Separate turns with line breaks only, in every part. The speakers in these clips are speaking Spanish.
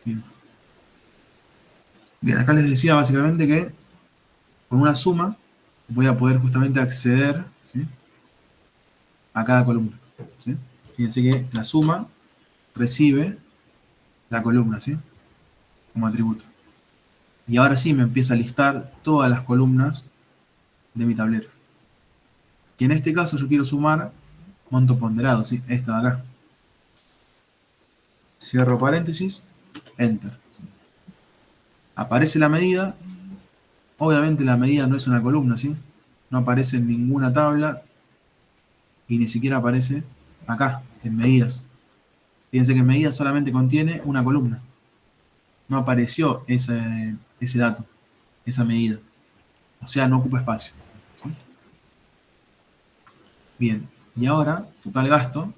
Bien. Bien, acá les decía básicamente que con una suma voy a poder justamente acceder, ¿sí?, a cada columna, ¿sí? Fíjense que la suma recibe la columna, ¿sí?, como atributo. Y ahora sí me empieza a listar todas las columnas de mi tablero. Y en este caso yo quiero sumar monto ponderado, ¿sí?, esta de acá. Cierro paréntesis, enter. Aparece la medida. Obviamente la medida no es una columna, ¿sí? No aparece en ninguna tabla y ni siquiera aparece acá, en medidas. Fíjense que en medidas solamente contiene una columna. No apareció ese dato, esa medida. O sea, no ocupa espacio, ¿sí? Bien, y ahora, total gasto,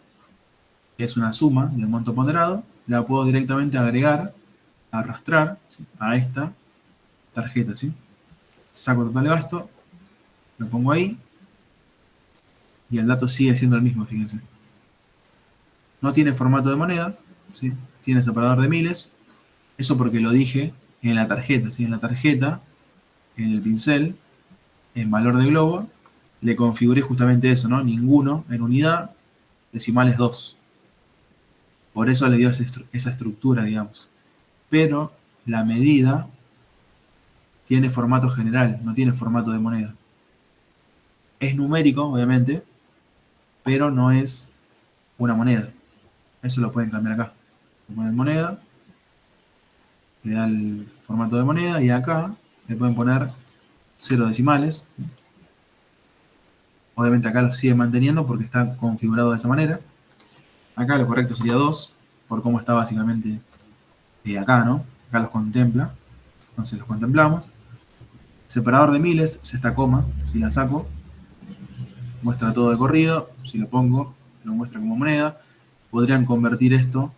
que es una suma del monto ponderado, la puedo directamente agregar, arrastrar, ¿sí?, a esta tarjeta, ¿sí? Saco total gasto, lo pongo ahí, y el dato sigue siendo el mismo, fíjense. No tiene formato de moneda, ¿sí?, tiene separador de miles. Eso porque lo dije en la tarjeta, ¿sí? En la tarjeta, en el pincel, en valor de globo, le configuré justamente eso, ¿no? Ninguno en unidad, decimales 2. Por eso le dio esa estructura, digamos. Pero la medida tiene formato general, no tiene formato de moneda. Es numérico, obviamente, pero no es una moneda. Eso lo pueden cambiar acá. Le ponen moneda, le da el formato de moneda y acá le pueden poner 0 decimales. Obviamente acá lo sigue manteniendo porque está configurado de esa manera. Acá lo correcto sería 2, por cómo está básicamente acá, ¿no? Acá los contempla, entonces los contemplamos. Separador de miles, es esta coma, si la saco, muestra todo de corrido, si lo pongo, lo muestra como moneda. Podrían convertir esto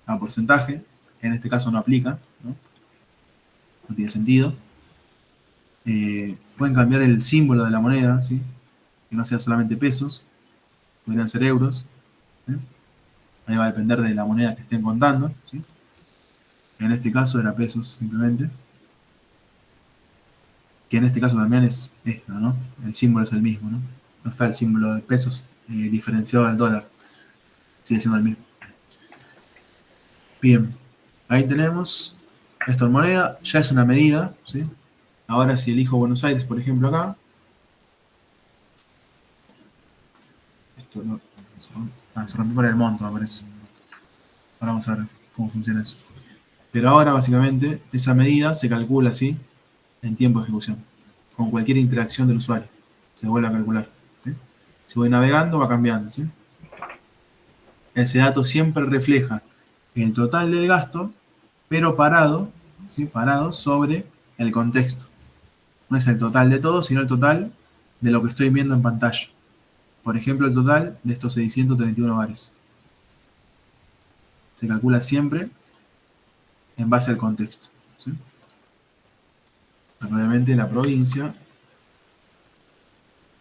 a porcentaje, en este caso no aplica, ¿no? No tiene sentido. Pueden cambiar el símbolo de la moneda, ¿sí?, que no sea solamente pesos, podrían ser euros, ¿sí? Ahí va a depender de la moneda que estén contando, ¿sí? En este caso era pesos simplemente, que en este caso también es esta, ¿no? El símbolo es el mismo, ¿no? No está el símbolo de pesos diferenciado del dólar, sigue siendo el mismo. Bien, ahí tenemos esto en moneda, ya es una medida, ¿sí? Ahora si elijo Buenos Aires, por ejemplo, acá, esto no, se rompió por el monto, me parece. Ahora vamos a ver cómo funciona eso. Pero ahora básicamente esa medida se calcula así en tiempo de ejecución, con cualquier interacción del usuario, se vuelve a calcular, ¿sí? Si voy navegando va cambiando, ¿sí? Ese dato siempre refleja el total del gasto, pero parado, ¿sí?, parado sobre el contexto. No es el total de todo, sino el total de lo que estoy viendo en pantalla. Por ejemplo, el total de estos 631 bares. Se calcula siempre en base al contexto, ¿sí? Obviamente la provincia.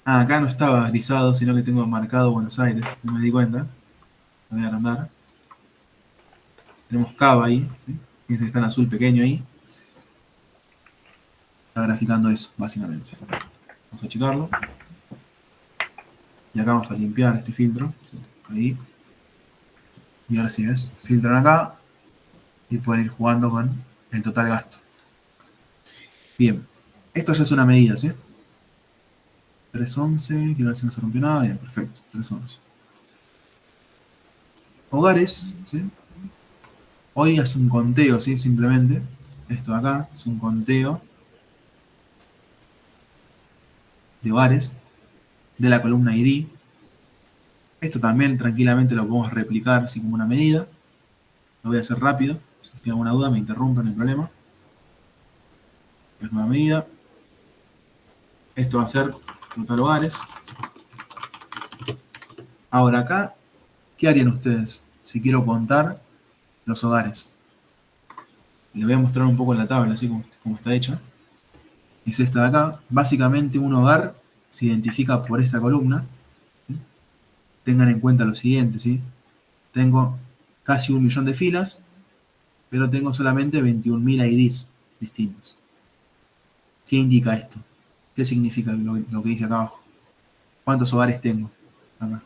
Acá no estaba grisado, sino que tengo marcado Buenos Aires, no me di cuenta. Lo voy a agrandar. Tenemos Cava ahí, ¿sí? Fíjense que está en azul pequeño ahí. Está graficando eso, básicamente. Vamos a checarlo. Y acá vamos a limpiar este filtro. Ahí. Y ahora sí, ¿ves? Filtran acá y pueden ir jugando con el total gasto. Bien. Esto ya es una medida, ¿sí? 311, quiero ver si no se rompió nada. Bien, perfecto. 311. Hogares, ¿sí? Hoy es un conteo, ¿sí? Simplemente. Esto de acá es un conteo de hogares de la columna ID. Esto también tranquilamente lo podemos replicar así como una medida. Lo voy a hacer rápido. Si tienen alguna duda me interrumpen, no hay problema. Es una medida. Esto va a ser total hogares. Ahora acá, ¿qué harían ustedes si quiero contar los hogares? Les voy a mostrar un poco en la tabla, así como está hecha. Es esta de acá. Básicamente un hogar se identifica por esta columna. ¿Sí? Tengan en cuenta lo siguiente, ¿sí? Tengo casi 1 millón de filas pero tengo solamente 21.000 IDs distintos. ¿Qué indica esto? ¿Qué significa lo que dice acá abajo? ¿Cuántos hogares tengo? Acá.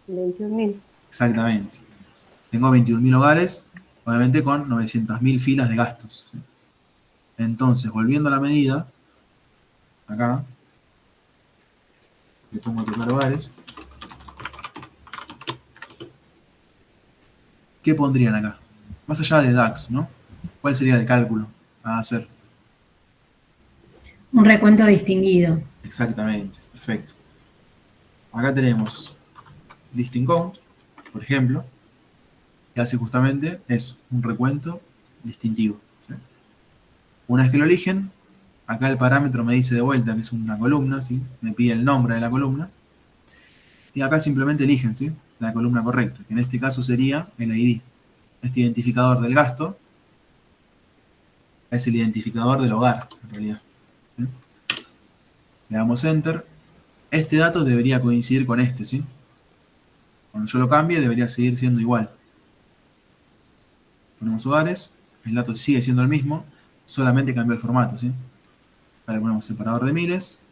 21.000.
Exactamente. Tengo 21.000 hogares, obviamente con 900.000 filas de gastos. Entonces, volviendo a la medida, acá, le pongo tocar hogares, ¿qué pondrían acá? Más allá de DAX, ¿no? ¿Cuál sería el cálculo a hacer?
Un recuento distinguido.
Exactamente, perfecto. Acá tenemos listing count, por ejemplo, que hace justamente eso, un recuento distintivo. ¿Sí? Una vez que lo eligen, acá el parámetro me dice de vuelta que es una columna, ¿sí? Me pide el nombre de la columna, y acá simplemente eligen, ¿sí? La columna correcta, que en este caso sería el ID. Este identificador del gasto es el identificador del hogar, en realidad. ¿Sí? Le damos Enter. Este dato debería coincidir con este, ¿sí? Cuando yo lo cambie, debería seguir siendo igual. Ponemos hogares, el dato sigue siendo el mismo, solamente cambió el formato, ¿sí? Ahora ponemos separador de miles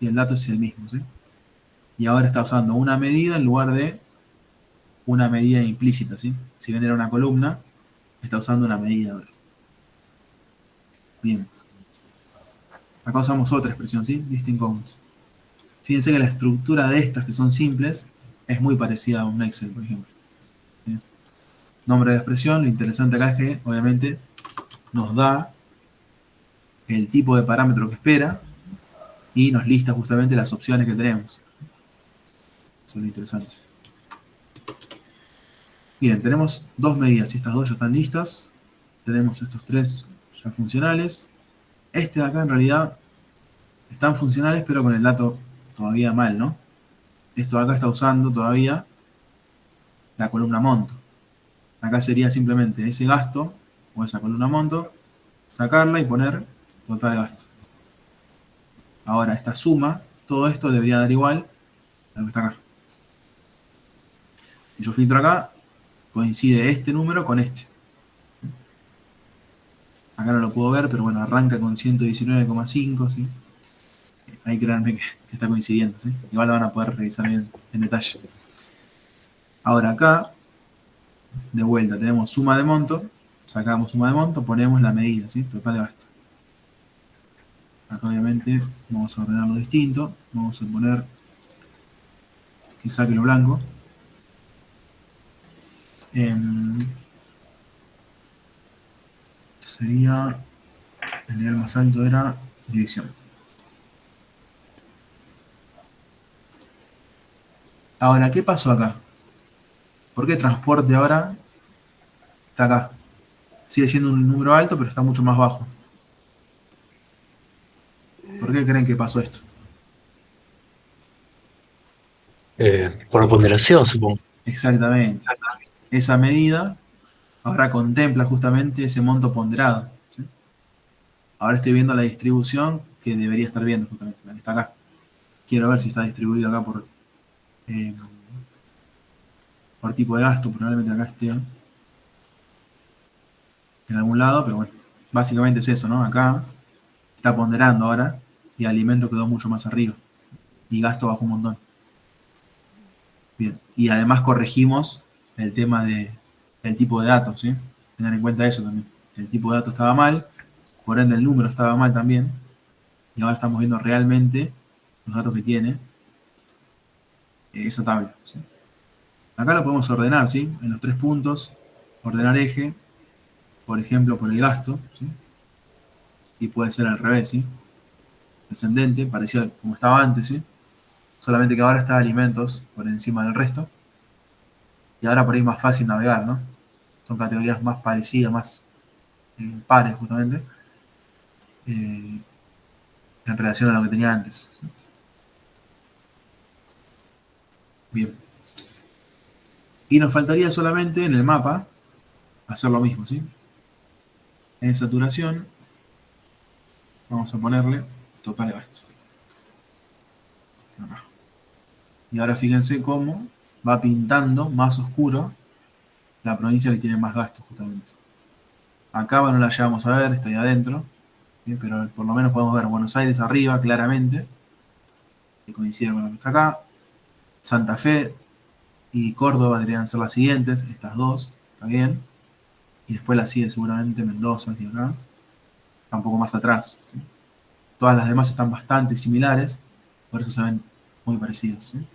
y el dato es el mismo, ¿sí? Y ahora está usando una medida en lugar de una medida implícita, ¿sí? Si bien era una columna, está usando una medida ahora. Bien. Acá usamos otra expresión, ¿sí? Listing count. Fíjense que la estructura de estas que son simples es muy parecida a un Excel, por ejemplo. ¿Sí? Nombre de la expresión, lo interesante acá es que, obviamente, nos da el tipo de parámetro que espera y nos lista justamente las opciones que tenemos. Eso es lo interesante. Bien, tenemos dos medidas y estas dos ya están listas. Tenemos estos tres ya funcionales. Este de acá en realidad están funcionales pero con el dato todavía mal, ¿no? Esto de acá está usando todavía la columna monto. Acá sería simplemente ese gasto o esa columna monto, sacarla y poner total gasto. Ahora esta suma, todo esto debería dar igual a lo que está acá. Si yo filtro acá, coincide este número con este. Acá no lo puedo ver, pero bueno, arranca con 119,5, ¿sí? Ahí créanme que está coincidiendo, ¿sí? Igual lo van a poder revisar bien en detalle. Ahora acá, de vuelta, tenemos suma de monto, sacamos suma de monto, ponemos la medida, ¿sí? Total gasto. Acá obviamente vamos a ordenarlo distinto, vamos a poner que saque lo blanco. Sería, el nivel más alto era división. Ahora, ¿qué pasó acá? ¿Por qué transporte ahora está acá? Sigue siendo un número alto, pero está mucho más bajo. ¿Por qué creen que pasó esto?
Por ponderación, supongo.
Exactamente. Esa medida ahora contempla justamente ese monto ponderado. ¿Sí? Ahora estoy viendo la distribución que debería estar viendo justamente, la que está acá. Quiero ver si está distribuido acá eh, por tipo de gasto, probablemente acá esté en algún lado, pero bueno, básicamente es eso, ¿no? Acá está ponderando ahora y alimento quedó mucho más arriba y gasto bajó un montón. Bien, y además corregimos el tema del tipo de datos, ¿sí? Tengan en cuenta eso también. El tipo de datos estaba mal, por ende el número estaba mal también, y ahora estamos viendo realmente los datos que tiene esa tabla. ¿Sí? Acá lo podemos ordenar, ¿sí? En los tres puntos, ordenar eje, por ejemplo, por el gasto, ¿sí? Y puede ser al revés, ¿sí? Descendente, parecido a como estaba antes, ¿sí? Solamente que ahora está alimentos por encima del resto, y ahora por ahí es más fácil navegar, ¿no? Son categorías más parecidas, más pares justamente, eh, en relación a lo que tenía antes. Bien. Y nos faltaría solamente en el mapa hacer lo mismo, ¿sí? En saturación vamos a ponerle total gasto. Y ahora fíjense cómo va pintando más oscuro la provincia que tiene más gastos justamente. Acá no la llevamos a ver, está ahí adentro, ¿sí? Pero por lo menos podemos ver Buenos Aires arriba, claramente, que coincide con lo que está acá. Santa Fe y Córdoba deberían ser las siguientes, estas dos, está bien. Y después la sigue seguramente Mendoza, y acá, está un poco más atrás, ¿sí? Todas las demás están bastante similares, por eso se ven muy parecidas, ¿sí?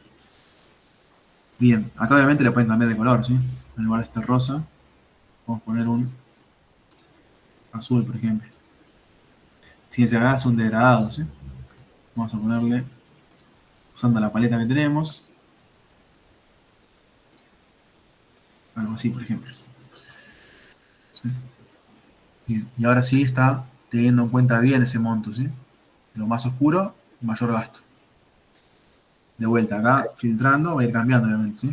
Bien, acá obviamente le pueden cambiar de color, ¿sí? En lugar de este rosa, vamos a poner un azul, por ejemplo. Fíjense, acá son degradados, ¿sí? Vamos a ponerle, usando la paleta que tenemos, algo así, por ejemplo. ¿Sí? Bien, y ahora sí está teniendo en cuenta bien ese monto, ¿sí? Lo más oscuro, mayor gasto. De vuelta acá, filtrando, va a ir cambiando, obviamente, ¿sí?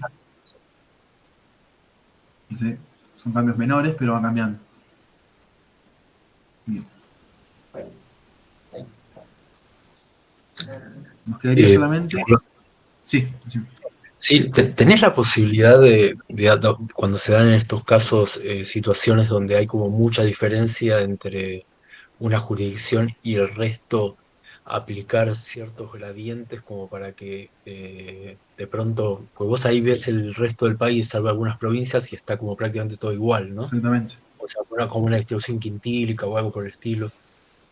¿Sí? Son cambios menores, pero va cambiando. Bien. Nos quedaría solamente. Sí, sí.
Sí, ¿tenés la posibilidad cuando se dan en estos casos situaciones donde hay como mucha diferencia entre una jurisdicción y el resto, aplicar ciertos gradientes como para que de pronto, pues vos ahí ves el resto del país, salvo algunas provincias, y está como prácticamente todo igual, ¿no?
Exactamente.
O sea, como una distribución quintílica o algo por el estilo.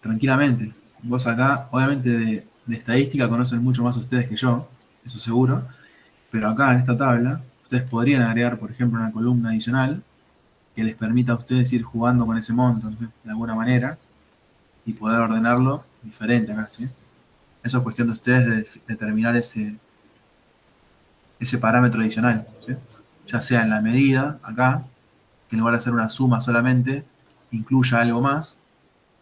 Tranquilamente. Vos acá, obviamente de estadística conocen mucho más ustedes que yo, eso seguro, pero acá en esta tabla ustedes podrían agregar, por ejemplo, una columna adicional que les permita a ustedes ir jugando con ese monto, ¿sí? De alguna manera, y poder ordenarlo diferente acá, ¿sí? Eso es cuestión de ustedes de determinar ese parámetro adicional, ¿sí? Ya sea en la medida, acá, que en lugar de hacer una suma solamente, incluya algo más,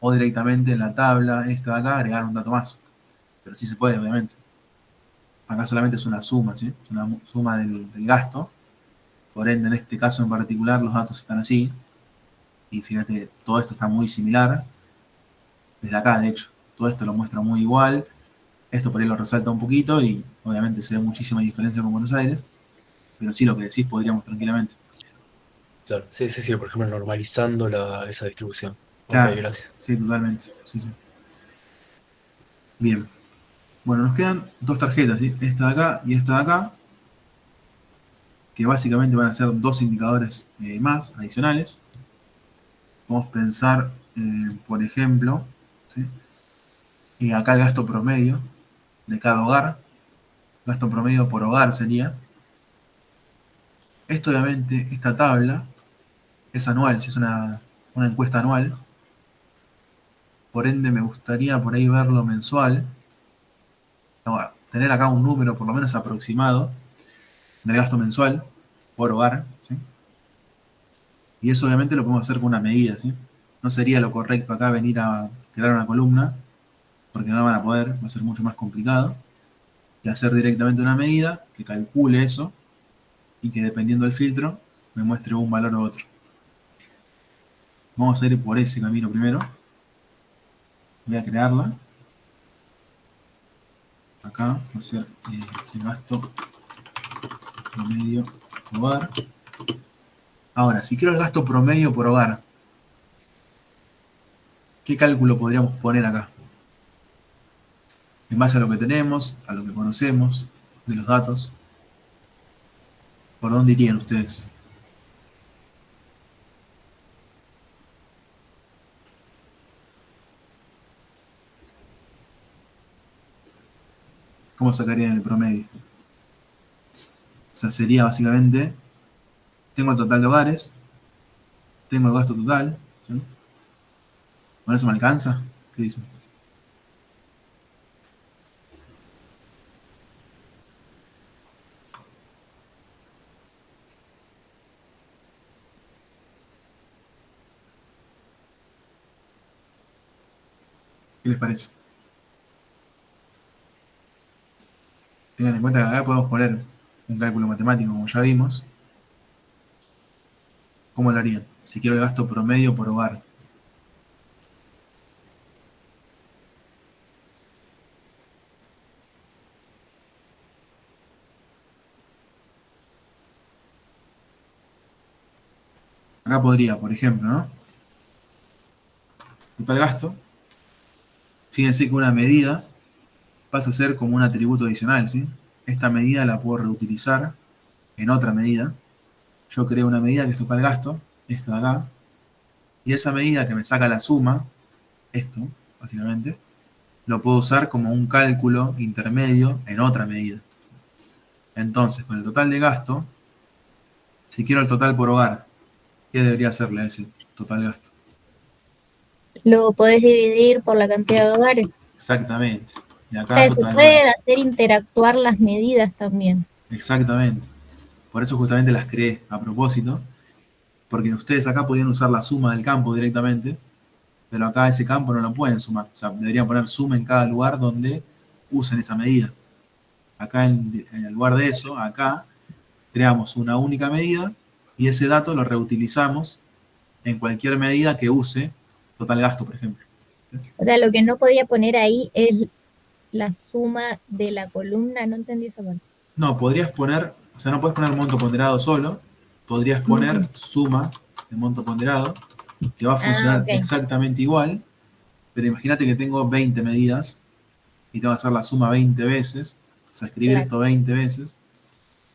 o directamente en la tabla esta de acá agregar un dato más. Pero sí se puede, obviamente. Acá solamente es una suma, ¿sí? Es una suma del gasto. Por ende, en este caso en particular, los datos están así. Y fíjate que todo esto está muy similar. Desde acá, de hecho, todo esto lo muestra muy igual. Esto por ahí lo resalta un poquito y obviamente se ve muchísima diferencia con Buenos Aires. Pero sí, lo que decís podríamos tranquilamente.
Claro, sí, sí, sí, por ejemplo, normalizando esa distribución. Ok,
Claro,
gracias.
sí, totalmente. Sí, sí. Bien. Bueno, nos quedan dos tarjetas, ¿sí? Esta de acá y esta de acá, que básicamente van a ser dos indicadores más adicionales. Podemos pensar, por ejemplo, ¿sí? Y acá el gasto promedio de cada hogar, gasto promedio por hogar sería. Esto obviamente, esta tabla es anual, si es una encuesta anual, por ende me gustaría por ahí verlo mensual, no, tener acá un número por lo menos aproximado del gasto mensual por hogar, ¿sí? Y eso obviamente lo podemos hacer con una medida, ¿sí? No sería lo correcto acá venir a crear una columna, porque no van a poder, va a ser mucho más complicado, y hacer directamente una medida que calcule eso y que dependiendo del filtro me muestre un valor u otro. Vamos a ir por ese camino primero. Voy a crearla. Acá va a ser ese gasto promedio por hogar. Ahora, si quiero el gasto promedio por hogar, ¿qué cálculo podríamos poner acá? En base a lo que tenemos, a lo que conocemos, de los datos, ¿por dónde irían ustedes? ¿Cómo sacarían el promedio? O sea, sería básicamente, tengo el total de hogares, tengo el gasto total, ¿sí? ¿Con eso me alcanza? ¿Qué dicen? ¿Qué les parece? Tengan en cuenta que acá podemos poner un cálculo matemático, como ya vimos. ¿Cómo lo harían? Si quiero el gasto promedio por hogar. Acá podría, por ejemplo, ¿no? total gasto, fíjense que una medida pasa a ser como un atributo adicional, ¿sí? Esta medida la puedo reutilizar en otra medida. Yo creo una medida que es total gasto, esta de acá, y esa medida que me saca la suma, esto, básicamente, lo puedo usar como un cálculo intermedio en otra medida. Entonces, con el total de gasto, si quiero el total por hogar, ¿qué debería hacerle a ese total gasto?
Lo podés dividir por la cantidad de hogares.
Exactamente. Y
O
acá
sea, se
total
puede
hogares.
hacer interactuar las medidas también.
Exactamente. Por eso justamente las creé a propósito, porque ustedes acá podrían usar la suma del campo directamente, pero acá ese campo no lo pueden sumar. O sea, deberían poner suma en cada lugar donde usen esa medida. Acá en el lugar de eso, acá creamos una única medida y ese dato lo reutilizamos en cualquier medida que use total gasto, por ejemplo.
O sea, lo que no podía poner ahí es la suma de la columna, no entendí esa parte.
No, podrías poner, o sea, no puedes poner monto ponderado solo, podrías
Mm.
poner suma de monto ponderado, que va a
Ah,
funcionar
ok,
exactamente igual, pero imagínate que tengo 20 medidas y tengo que hacer la suma 20 veces, o sea, escribir
claro,
esto 20 veces,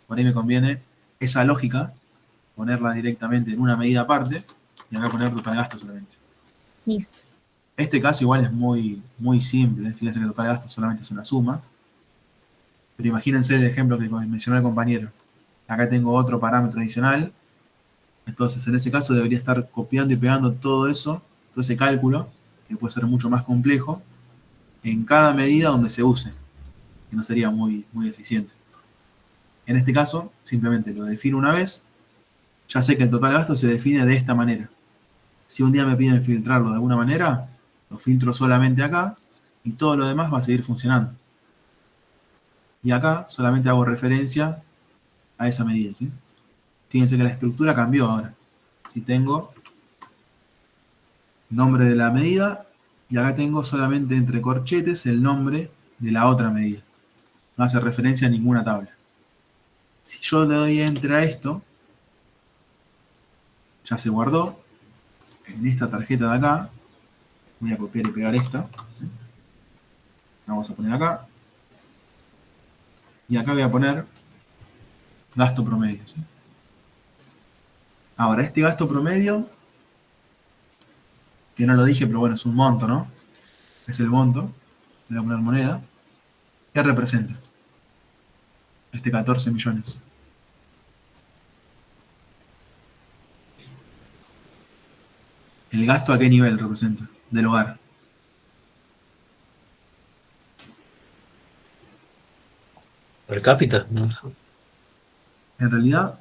por ahí me conviene esa lógica, ponerla directamente en una medida aparte y acá poner total gasto solamente.
listo.
Este caso igual es muy, muy simple, fíjense que total gasto solamente es una suma, pero imagínense el ejemplo que mencionó el compañero. Acá tengo otro parámetro adicional, entonces en ese caso debería estar copiando y pegando todo eso, todo ese cálculo, que puede ser mucho más complejo, en cada medida donde se use, que no sería muy, muy eficiente. En este caso, simplemente lo defino una vez, ya sé que el total gasto se define de esta manera. Si un día me piden filtrarlo de alguna manera, lo filtro solamente acá y todo lo demás va a seguir funcionando. Y acá solamente hago referencia a esa medida, ¿sí? Fíjense que la estructura cambió ahora. Si tengo nombre de la medida y acá tengo solamente entre corchetes el nombre de la otra medida. No hace referencia a ninguna tabla. Si yo le doy enter a esto, ya se guardó en esta tarjeta de acá. Voy a copiar y pegar esta. La vamos a poner acá. Y acá voy a poner gasto promedio, ¿sí? Ahora, este gasto promedio, que no lo dije, pero bueno, es un monto, ¿no? Es el monto. Le voy a poner moneda. ¿Qué representa? Este 14 millones. ¿El gasto a qué nivel representa? Del hogar.
Per cápita, ¿no?
En realidad,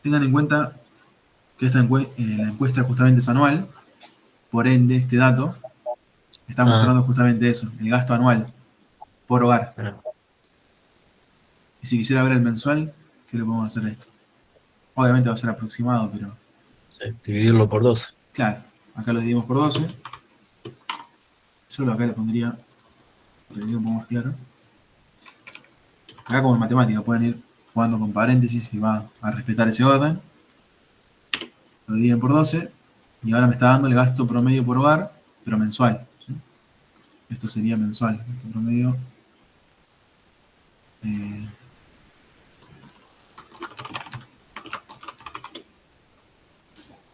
tengan en cuenta que la encuesta justamente es anual, por ende, este dato está
Ah,
mostrando justamente eso, el gasto anual por hogar.
bueno,
Y si quisiera ver el mensual, ¿qué le podemos hacer a esto? Obviamente va a ser aproximado, pero
sí, dividirlo por 12.
claro, acá lo dividimos por 12. Yo acá le pondría, para que quede un poco más claro. Acá como en matemática pueden ir jugando con paréntesis y va a respetar ese orden. Lo dividen por 12 y ahora me está dando el gasto promedio por hogar, pero mensual, ¿sí? Esto sería mensual, gasto promedio. eh,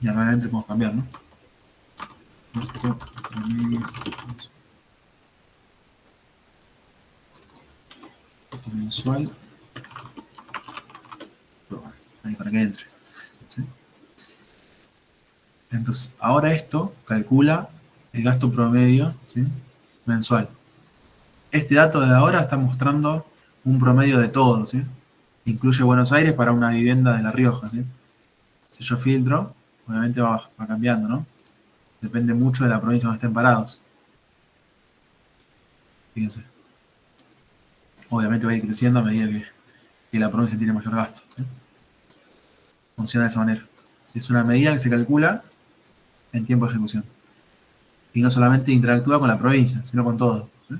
y acá adentro podemos cambiar, ¿no? Gasto promedio mensual por hogar. Ahí para que entre, ¿sí? Entonces, ahora esto calcula el gasto promedio, ¿sí? Mensual. Este dato de ahora está mostrando un promedio de todo, ¿sí? Incluye Buenos Aires para una vivienda de La Rioja, ¿sí? Si yo filtro, obviamente va cambiando, ¿no? Depende mucho de la provincia donde estén parados. Fíjense. Obviamente va a ir creciendo a medida que la provincia tiene mayor gasto, ¿sí? Funciona de esa manera. Es una medida que se calcula en tiempo de ejecución. Y no solamente interactúa con la provincia, sino con todo, ¿sí?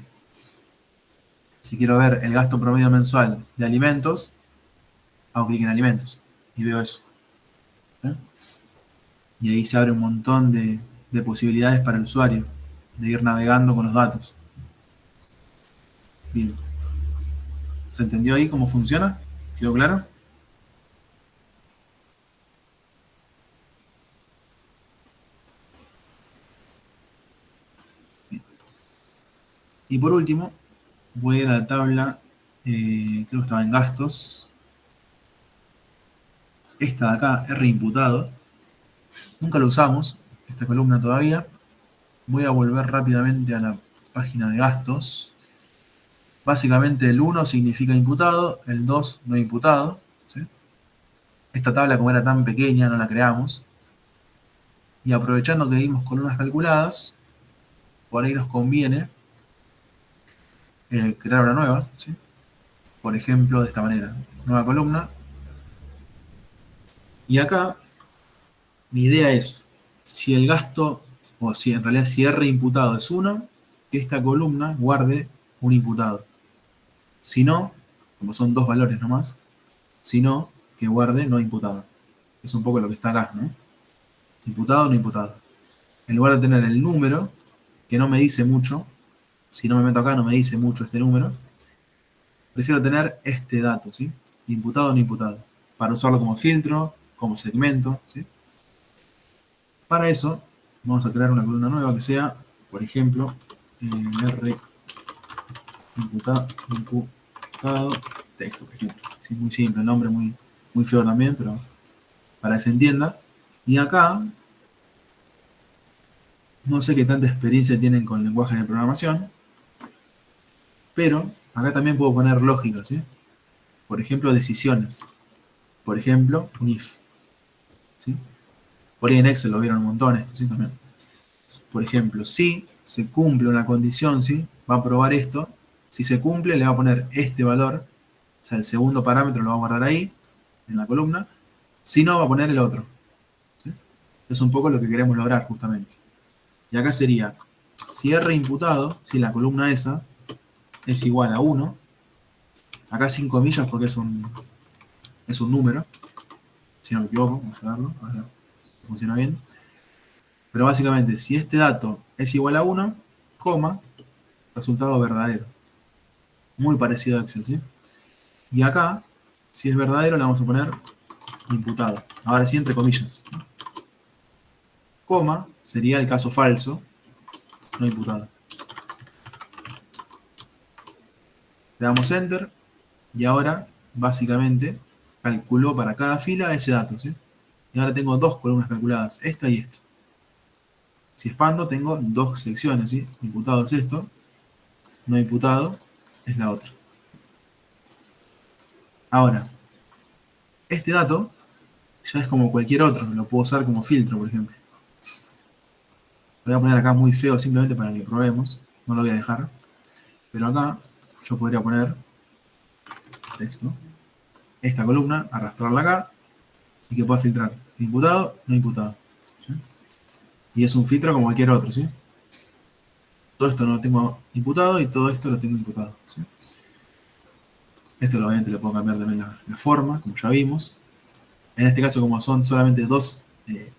Si quiero ver el gasto promedio mensual de alimentos, hago clic en alimentos y veo eso, ¿sí? Y ahí se abre un montón de de posibilidades para el usuario, de ir navegando con los datos. Bien. ¿Se entendió ahí cómo funciona? ¿Quedó claro? Bien. Y por último, voy a ir a la tabla, creo que estaba en gastos. Esta de acá, R imputado. Nunca lo usamos, esta columna todavía. Voy a volver rápidamente a la página de gastos. Básicamente el 1 significa imputado, el 2 no imputado. ¿Sí? Esta tabla, como era tan pequeña, no la creamos. Y aprovechando que dimos columnas calculadas, por ahí nos conviene crear una nueva. ¿Sí? Por ejemplo, de esta manera. Nueva columna. Y acá, mi idea es, si el gasto, o si en realidad si R imputado es 1, que esta columna guarde un imputado. Si no, como son dos valores nomás, si no, que guarde no imputado. Es un poco lo que está acá, ¿no? Imputado o no imputado. En lugar de tener el número, que no me dice mucho, si no me meto acá no me dice mucho este número, prefiero tener este dato, ¿sí? Imputado o no imputado. Para usarlo como filtro, como segmento, ¿sí? Para eso, vamos a crear una columna nueva que sea, por ejemplo, R imputado, texto, por ejemplo. Sí, muy simple, el nombre muy, muy feo también, pero para que se entienda. Y acá, no sé qué tanta experiencia tienen con lenguajes de programación, pero acá también puedo poner lógica, ¿sí? Por ejemplo, decisiones. Por ejemplo, un if. ¿Sí? Por ahí en Excel lo vieron un montón esto, ¿sí? También. Por ejemplo, si se cumple una condición, ¿sí? Va a probar esto. Si se cumple, le va a poner este valor, o sea, el segundo parámetro lo va a guardar ahí, en la columna. Si no, va a poner el otro. ¿Sí? Es un poco lo que queremos lograr, justamente. Y acá sería, si R imputado, si la columna esa es igual a 1, acá sin comillas porque es un número, si no me equivoco, vamos a verlo, a ver si funciona bien. Pero básicamente, si este dato es igual a 1, coma, resultado verdadero. Muy parecido a Excel, ¿sí? Y acá, si es verdadero, le vamos a poner imputado. Ahora sí, entre comillas. Coma sería el caso falso, no imputado. Le damos Enter y ahora, básicamente, calculó para cada fila ese dato, ¿sí? Y ahora tengo dos columnas calculadas, esta y esta. Si expando, tengo dos secciones, ¿sí? Imputado es esto, no imputado es la otra. Ahora, este dato ya es como cualquier otro, lo puedo usar como filtro, por ejemplo. Lo voy a poner acá muy feo simplemente para que probemos, no lo voy a dejar. Pero acá yo podría poner texto, esta columna, arrastrarla acá y que pueda filtrar imputado, no imputado. ¿Sí? Y es un filtro como cualquier otro, ¿sí? Todo esto no lo tengo imputado y todo esto lo tengo imputado, ¿sí? Esto obviamente le puedo cambiar también la forma, como ya vimos. En este caso, como son solamente dos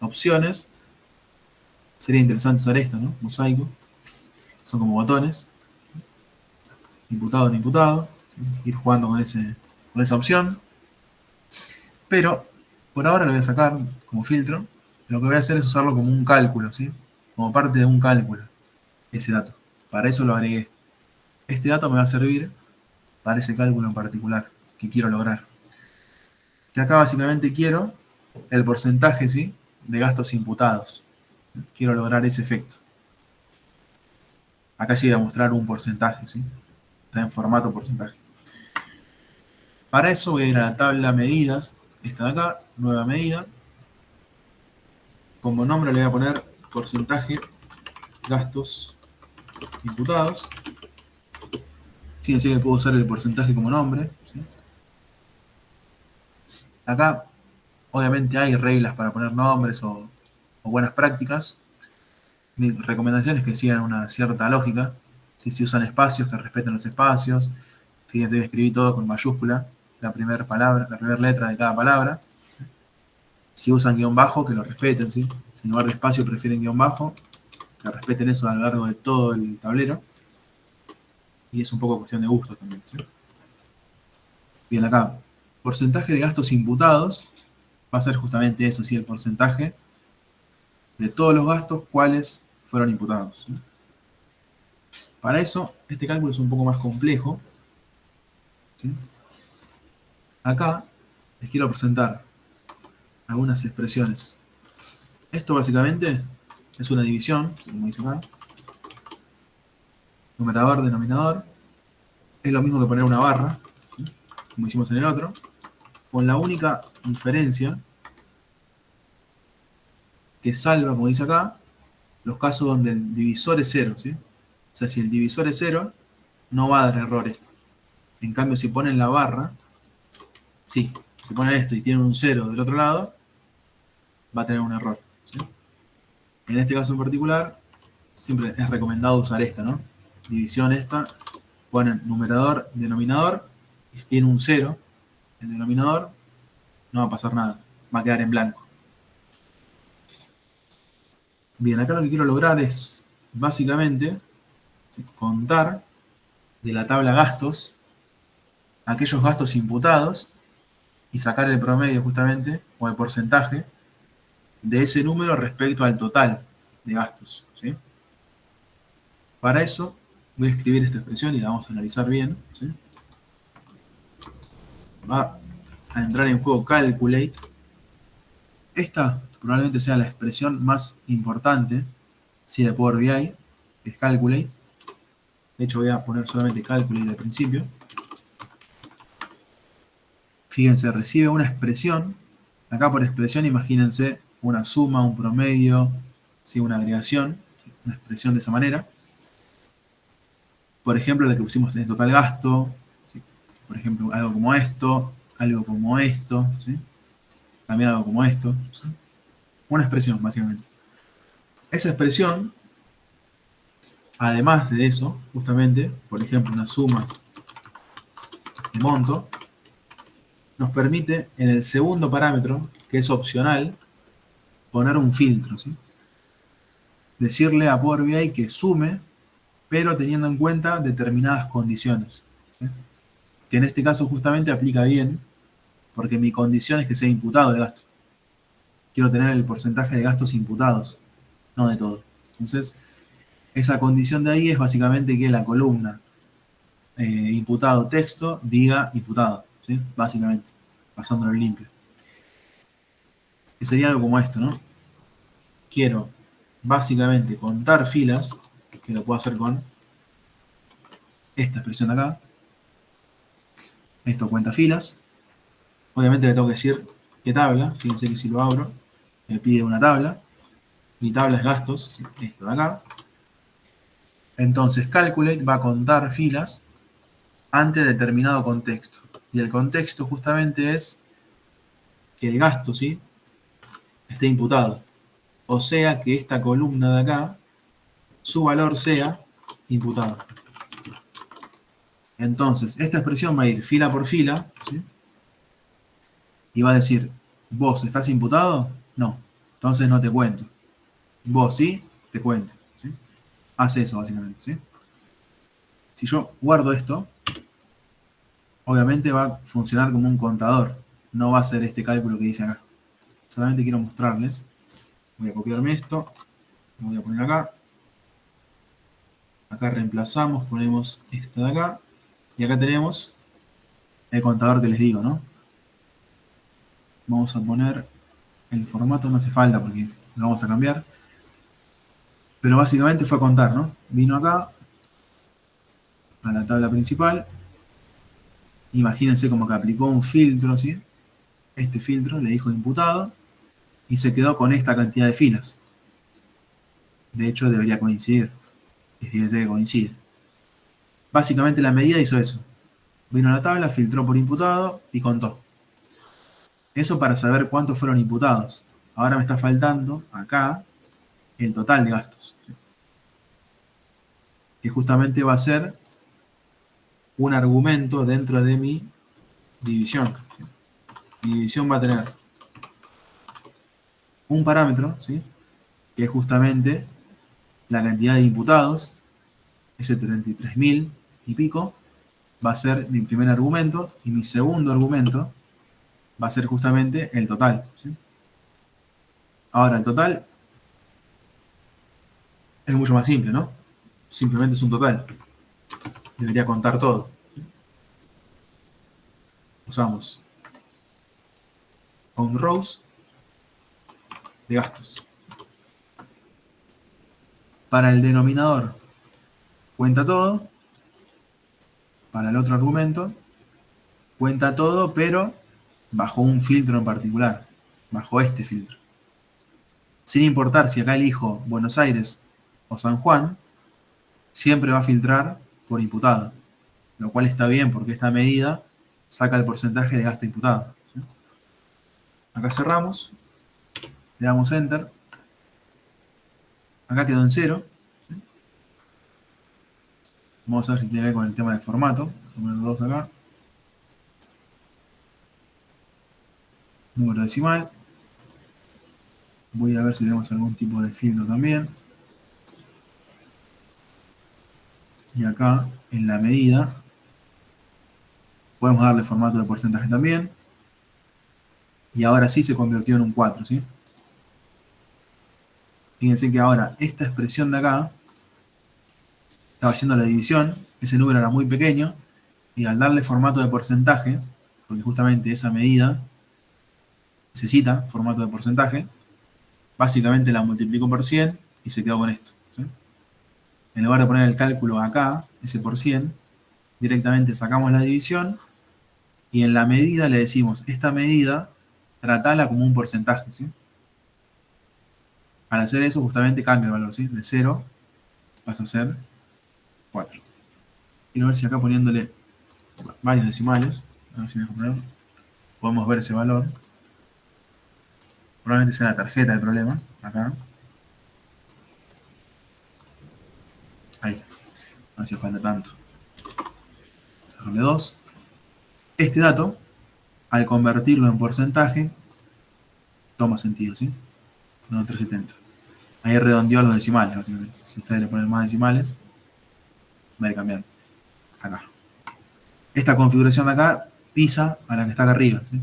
opciones, sería interesante usar esta, ¿no? Mosaico. Son como botones. Imputado, no imputado. ¿Sí? Ir jugando con esa opción. Pero, por ahora lo voy a sacar como filtro. Lo que voy a hacer es usarlo como un cálculo, ¿sí? Como parte de un cálculo, ese dato. Para eso lo agregué. Este dato me va a servir para ese cálculo en particular que quiero lograr. Que acá básicamente quiero el porcentaje, ¿sí? De gastos imputados. Quiero lograr ese efecto. Acá sí voy a mostrar un porcentaje, ¿sí? Está en formato porcentaje. Para eso voy a ir a la tabla medidas, esta de acá, nueva medida. Como nombre le voy a poner porcentaje gastos imputados. Fíjense que puedo usar el porcentaje como nombre, ¿sí? Acá, obviamente, hay reglas para poner nombres o buenas prácticas. Mi recomendación es que sigan una cierta lógica. Si usan espacios, que respeten los espacios. Fíjense que escribí todo con mayúscula, la primera palabra, la primera letra de cada palabra. Si usan guión bajo, que lo respeten, ¿sí? Si en lugar de espacio prefieren guión bajo, que respeten eso a lo largo de todo el tablero. Y es un poco cuestión de gusto también, ¿sí? Bien, acá, porcentaje de gastos imputados, va a ser justamente eso, ¿sí? El porcentaje de todos los gastos cuáles fueron imputados, ¿sí? Para eso, este cálculo es un poco más complejo, ¿sí? Acá les quiero presentar algunas expresiones. Esto básicamente es una división, como dice acá. Numerador, denominador. Es lo mismo que poner una barra, ¿sí? Como hicimos en el otro. Con la única diferencia que salva, como dice acá, los casos donde el divisor es 0, ¿sí? O sea, si el divisor es 0, no va a dar error esto. En cambio, si ponen la barra, sí. Si ponen esto y tienen un 0 del otro lado, va a tener un error, ¿sí? En este caso en particular, siempre es recomendado usar esta, ¿no? División esta, ponen numerador, denominador, y si tiene un 0, el denominador, no va a pasar nada, va a quedar en blanco. Bien, acá lo que quiero lograr es, básicamente, contar de la tabla gastos aquellos gastos imputados y sacar el promedio justamente, o el porcentaje, de ese número respecto al total de gastos, ¿sí? Para eso voy a escribir esta expresión y la vamos a analizar bien, ¿sí? Va a entrar en juego calculate. Esta probablemente sea la expresión más importante, ¿sí? De Power BI, que es calculate. De hecho voy a poner solamente calculate al principio. Fíjense, recibe una expresión. Acá por expresión imagínense una suma, un promedio, ¿sí? Una agregación, una expresión de esa manera. Por ejemplo, la que pusimos en total gasto, ¿sí? Por ejemplo, algo como esto, ¿sí? También algo como esto, ¿sí? Una expresión, básicamente. Esa expresión, además de eso, justamente, por ejemplo, una suma de monto, nos permite en el segundo parámetro, que es opcional, poner un filtro, ¿sí? Decirle a Power BI que sume, pero teniendo en cuenta determinadas condiciones, ¿sí? Que en este caso justamente aplica bien, porque mi condición es que sea imputado el gasto. Quiero tener el porcentaje de gastos imputados, no de todo. Entonces, esa condición de ahí es básicamente que la columna imputado texto diga imputado, ¿sí? Básicamente, pasándolo en limpio. Que sería algo como esto, ¿no? Quiero básicamente contar filas, que lo puedo hacer con esta expresión de acá. Esto cuenta filas. Obviamente le tengo que decir qué tabla. Fíjense que si lo abro, me pide una tabla. Mi tabla es gastos, esto de acá. Entonces calculate va a contar filas ante determinado contexto. Y el contexto justamente es que el gasto, ¿sí?, esté imputado. O sea que esta columna de acá, su valor sea imputado. Entonces, esta expresión va a ir fila por fila, ¿sí?, y va a decir, ¿vos estás imputado? No. Entonces no te cuento. Vos sí, te cuento, ¿sí? Hace eso básicamente, ¿sí? Si yo guardo esto, obviamente va a funcionar como un contador. No va a ser este cálculo que dice acá. Solamente quiero mostrarles. Voy a copiarme esto. Lo voy a poner acá. Acá reemplazamos, ponemos esto de acá. Y acá tenemos el contador que les digo, ¿no? Vamos a poner el formato, no hace falta porque lo vamos a cambiar. Pero básicamente fue a contar, ¿no? Vino acá, a la tabla principal. Imagínense como que aplicó un filtro, ¿sí? Este filtro le dijo imputado y se quedó con esta cantidad de filas. De hecho, debería coincidir. Y fíjense que coincide. Básicamente la medida hizo eso. Vino a la tabla, filtró por imputado y contó. Eso para saber cuántos fueron imputados. Ahora me está faltando acá el total de gastos, ¿sí?, que justamente va a ser un argumento dentro de mi división. Mi división va a tener un parámetro, ¿sí? Que es justamente la cantidad de imputados, ese 33.000 y pico, va a ser mi primer argumento, y mi segundo argumento va a ser justamente el total, ¿sí? Ahora, el total es mucho más simple, ¿no? Simplemente es un total. Debería contar todo. Usamos on rows de gastos. Para el denominador cuenta todo. Para el otro argumento cuenta todo, pero bajo un filtro en particular. Bajo este filtro. Sin importar si acá elijo Buenos Aires o San Juan, siempre va a filtrar por imputado. Lo cual está bien porque esta medida saca el porcentaje de gasto imputado, ¿sí? Acá cerramos, le damos Enter. Acá quedó en cero. Vamos a ver si tiene que ver con el tema de formato. Número 2 acá. Número decimal. Voy a ver si tenemos algún tipo de filtro también. Y acá, en la medida, podemos darle formato de porcentaje también. Y ahora sí se convirtió en un 4, ¿sí? Fíjense que ahora esta expresión de acá estaba haciendo la división. Ese número era muy pequeño. Y al darle formato de porcentaje, porque justamente esa medida necesita formato de porcentaje, básicamente la multiplico por 100 y se quedó con esto, ¿sí? En lugar de poner el cálculo acá, ese por 100, directamente sacamos la división y en la medida le decimos, esta medida, tratala como un porcentaje, ¿sí? Al hacer eso, justamente cambia el valor, ¿sí? De 0 pasa a ser 4. Quiero ver si acá poniéndole varios decimales, a ver si me dejo poner, podemos ver ese valor. Probablemente sea la tarjeta el problema, acá. Ahí, no hacía falta tanto. Dejarle 2. Este dato, al convertirlo en porcentaje, toma sentido, ¿sí? No, 370. Ahí redondeó los decimales, básicamente. Si ustedes le ponen más decimales, va a ir cambiando. Acá. Esta configuración de acá pisa a la que está acá arriba, ¿sí?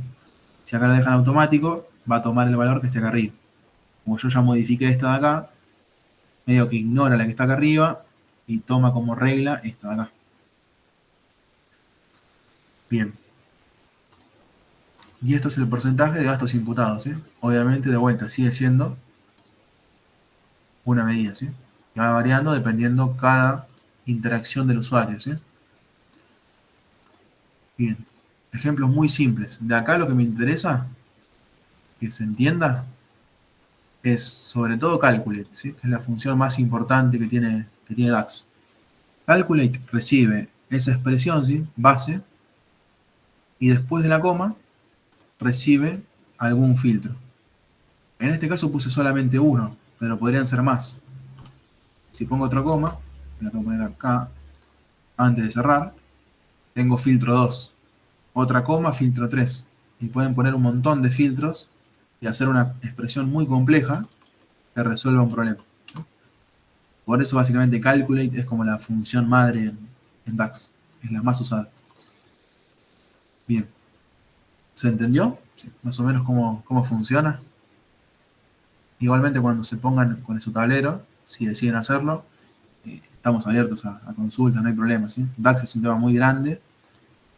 Si acá lo dejan automático, va a tomar el valor que esté acá arriba. Como yo ya modifiqué esta de acá, medio que ignora la que está acá arriba y toma como regla esta de acá. Bien. Y esto es el porcentaje de gastos imputados, ¿sí? Obviamente, de vuelta, sigue siendo una medida, ¿sí? Que va variando dependiendo cada interacción del usuario, ¿sí? Bien. Ejemplos muy simples. De acá lo que me interesa que se entienda es sobre todo Calculate, ¿sí? Que es la función más importante que tiene DAX. Calculate recibe esa expresión, ¿sí? Base, y después de la coma recibe algún filtro. En este caso puse solamente uno, pero podrían ser más. Si pongo otra coma, la tengo que poner acá antes de cerrar, tengo filtro 2, otra coma, filtro 3. Y pueden poner un montón de filtros y hacer una expresión muy compleja que resuelva un problema. Por eso básicamente Calculate es como la función madre en DAX. Es la más usada. Bien. ¿Se entendió? Sí, más o menos cómo funciona. Igualmente cuando se pongan con su tablero, si deciden hacerlo, estamos abiertos a consultas, no hay problema, ¿sí? DAX es un tema muy grande.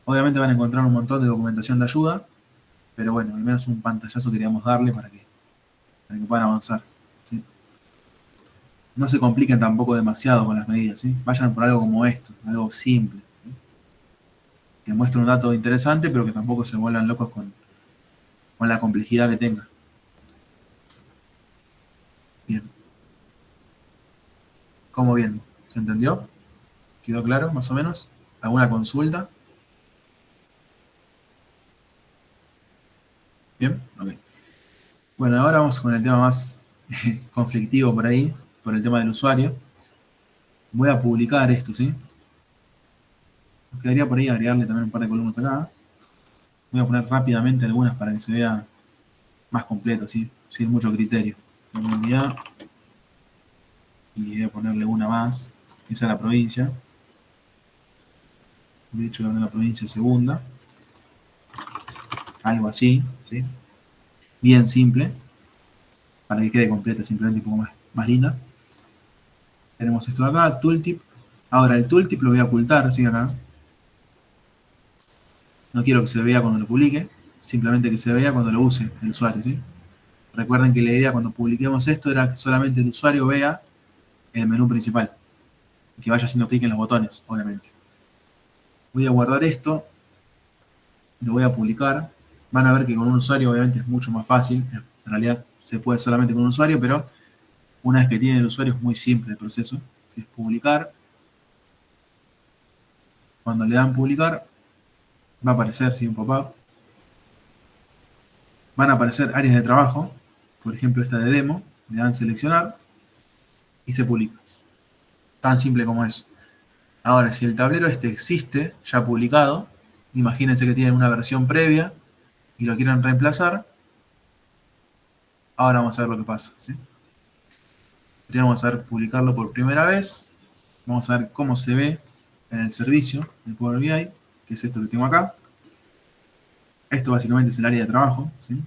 Obviamente van a encontrar un montón de documentación de ayuda, pero bueno, al menos un pantallazo queríamos darle para que puedan avanzar, ¿sí? No se compliquen tampoco demasiado con las medidas, ¿sí? Vayan por algo como esto, algo simple, ¿sí? Que muestre un dato interesante, pero que tampoco se vuelvan locos con la complejidad que tenga. Bien. ¿Cómo bien? ¿Se entendió? ¿Quedó claro, más o menos? ¿Alguna consulta? Bien, ok. Bueno, ahora vamos con el tema más conflictivo por ahí, por el tema del usuario. Voy a publicar esto, ¿sí? Nos quedaría por ahí agregarle también un par de columnas acá. Voy a poner rápidamente algunas para que se vea más completo, ¿sí? sin mucho criterio. Una unidad. Y voy a ponerle una más. Esa es la provincia. De hecho, la provincia segunda. Algo así, ¿sí? Bien simple. Para que quede completa, simplemente un poco más linda. Tenemos esto de acá, tooltip. Ahora el tooltip lo voy a ocultar, ¿sí? Acá. No quiero que se vea cuando lo publique, simplemente que se vea cuando lo use el usuario, ¿sí? Recuerden que la idea cuando publiquemos esto era que solamente el usuario vea el menú principal. Y que vaya haciendo clic en los botones, obviamente. Voy a guardar esto. Lo voy a publicar. Van a ver que con un usuario obviamente es mucho más fácil. En realidad se puede solamente con un usuario, pero una vez que tiene el usuario es muy simple el proceso. Si es publicar, cuando le dan publicar, va a aparecer ¿sí? Un pop-up. Van a aparecer áreas de trabajo, por ejemplo esta de demo, le dan seleccionar y se publica. Tan simple como eso. Ahora, si el tablero este existe, ya publicado, imagínense que tienen una versión previa y lo quieren reemplazar, ahora vamos a ver lo que pasa, ¿sí? Primero vamos a ver publicarlo por primera vez, vamos a ver cómo se ve en el servicio de Power BI, que es esto que tengo acá. Esto básicamente es el área de trabajo, ¿sí?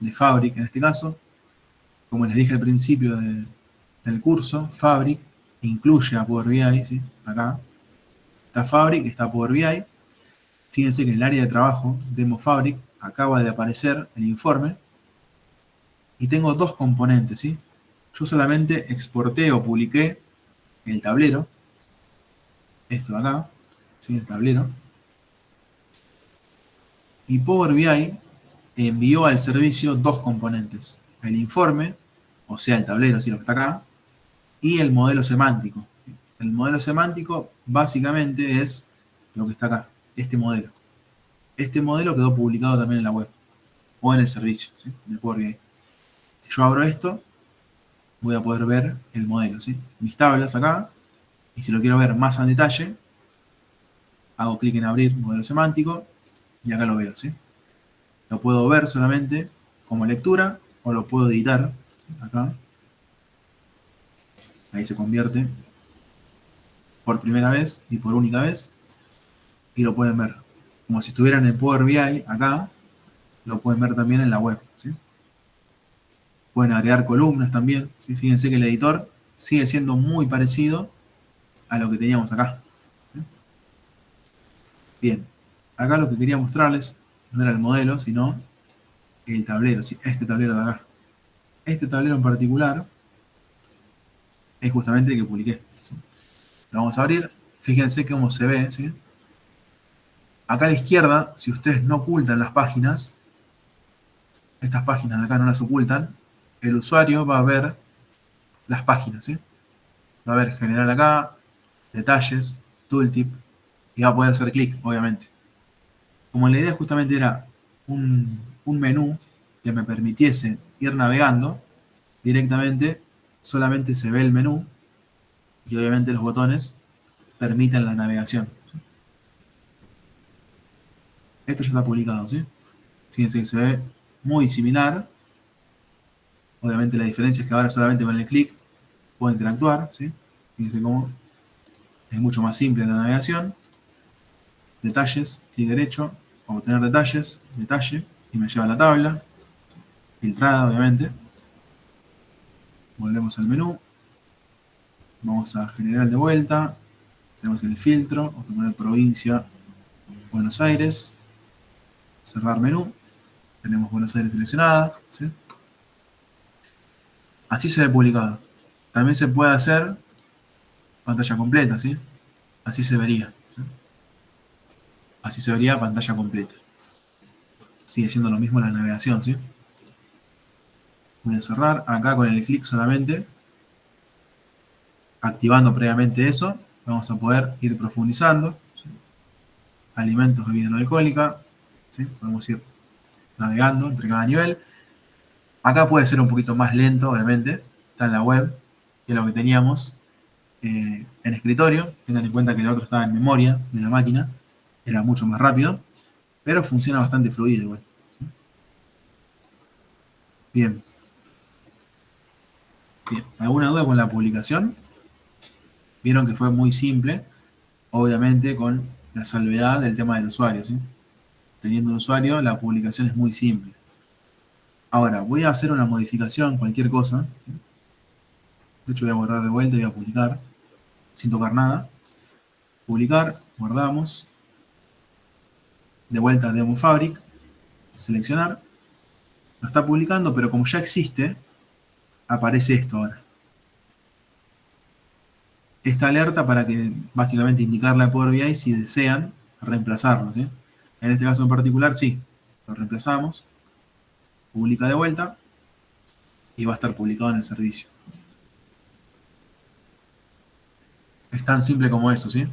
De Fabric en este caso. Como les dije al principio del curso, Fabric incluye a Power BI, ¿sí? Acá está Fabric, está Power BI. Fíjense que en el área de trabajo, Demo Fabric, acaba de aparecer el informe. Y tengo dos componentes, ¿sí? Yo solamente exporté o publiqué el tablero. Esto de acá, ¿sí? El tablero. Y Power BI envió al servicio dos componentes. El informe, o sea, el tablero, ¿sí? Lo que está acá. Y el modelo semántico. El modelo semántico básicamente es lo que está acá, este modelo. Este modelo quedó publicado también en la web o en el servicio, ¿sí? De Power BI. Si yo abro esto, voy a poder ver el modelo, ¿sí? Mis tablas acá, y si lo quiero ver más en detalle, hago clic en abrir modelo semántico y acá lo veo, ¿sí? Lo puedo ver solamente como lectura o lo puedo editar, ¿sí? Acá. Ahí se convierte por primera vez y por única vez y lo pueden ver. Como si estuvieran en Power BI acá, lo pueden ver también en la web, ¿sí? Pueden agregar columnas también, ¿sí? Fíjense que el editor sigue siendo muy parecido a lo que teníamos acá, ¿sí? Bien, acá lo que quería mostrarles no era el modelo, sino el tablero, ¿sí? Este tablero de acá. Este tablero en particular es justamente el que publiqué, ¿sí? Lo vamos a abrir, fíjense cómo se ve, ¿sí? Acá a la izquierda, si ustedes no ocultan las páginas, estas páginas de acá no las ocultan, el usuario va a ver las páginas, ¿sí? Va a ver general acá, detalles, tooltip, y va a poder hacer clic, obviamente. Como la idea justamente era un menú que me permitiese ir navegando, directamente solamente se ve el menú y obviamente los botones permiten la navegación. Esto ya está publicado, ¿sí? Fíjense que se ve muy similar. Obviamente la diferencia es que ahora solamente con el clic puedo interactuar, ¿sí? Fíjense cómo es mucho más simple la navegación. Detalles, clic derecho, obtener detalles, detalle, y me lleva a la tabla, filtrada obviamente. Volvemos al menú. Vamos a general de vuelta. Tenemos el filtro, vamos a poner provincia Buenos Aires. Cerrar menú. Tenemos Buenos Aires seleccionada, ¿sí? Así se ve publicado. También se puede hacer pantalla completa, ¿sí? Así se vería, ¿sí? Así se vería pantalla completa. Sigue siendo lo mismo la navegación, ¿sí? Voy a cerrar acá con el clic solamente. Activando previamente eso, vamos a poder ir profundizando, ¿sí? Alimentos, bebida no alcohólica, ¿sí? Podemos ir navegando entre cada nivel. Acá puede ser un poquito más lento, obviamente. Está en la web, que es lo que teníamos en escritorio. Tengan en cuenta que el otro estaba en memoria de la máquina. Era mucho más rápido, pero funciona bastante fluido igual. Bien. Bien. ¿Alguna duda con la publicación? Vieron que fue muy simple, obviamente con la salvedad del tema del usuario, ¿sí? Teniendo un usuario, la publicación es muy simple. Ahora, voy a hacer una modificación, cualquier cosa, ¿sí? De hecho, voy a borrar de vuelta y voy a publicar, sin tocar nada. Publicar, guardamos. De vuelta a Demo Fabric, seleccionar. Lo está publicando, pero como ya existe, aparece esto ahora. Esta alerta para que básicamente indicarle a Power BI si desean reemplazarlo, ¿sí? En este caso en particular, sí, lo reemplazamos, publica de vuelta y va a estar publicado en el servicio. Es tan simple como eso, ¿sí?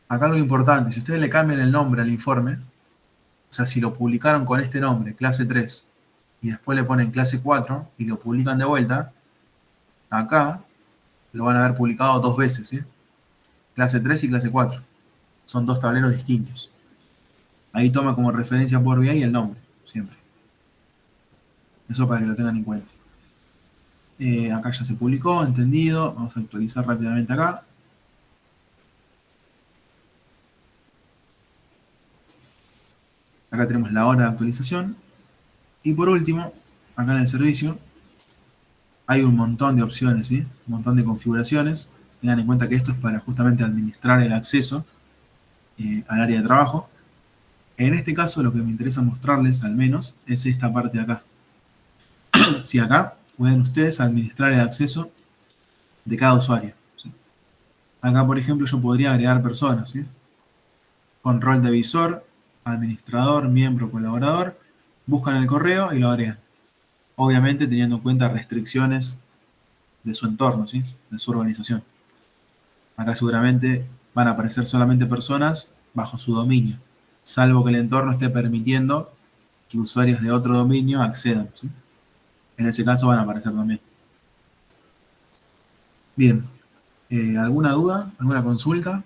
Acá algo importante, si ustedes le cambian el nombre al informe, o sea, si lo publicaron con este nombre, clase 3, y después le ponen clase 4 y lo publican de vuelta, acá lo van a haber publicado dos veces, ¿sí? Clase 3 y clase 4. Son dos tableros distintos. Ahí toma como referencia Power BI el nombre, siempre. Eso para que lo tengan en cuenta. Acá ya se publicó, entendido. Vamos a actualizar rápidamente acá. Acá tenemos la hora de actualización. Y por último, acá en el servicio, hay un montón de opciones, ¿sí? Un montón de configuraciones. Tengan en cuenta que esto es para justamente administrar el acceso al área de trabajo. En este caso, lo que me interesa mostrarles, al menos, es esta parte de acá. Si acá pueden ustedes administrar el acceso de cada usuario, ¿sí? Acá, por ejemplo, yo podría agregar personas, ¿sí? Con rol de visor, administrador, miembro, colaborador. Buscan el correo y lo agregan. Obviamente teniendo en cuenta restricciones de su entorno, ¿sí? De su organización. Acá seguramente van a aparecer solamente personas bajo su dominio, salvo que el entorno esté permitiendo que usuarios de otro dominio accedan, ¿sí? En ese caso van a aparecer también. Bien, ¿alguna duda? ¿Alguna consulta?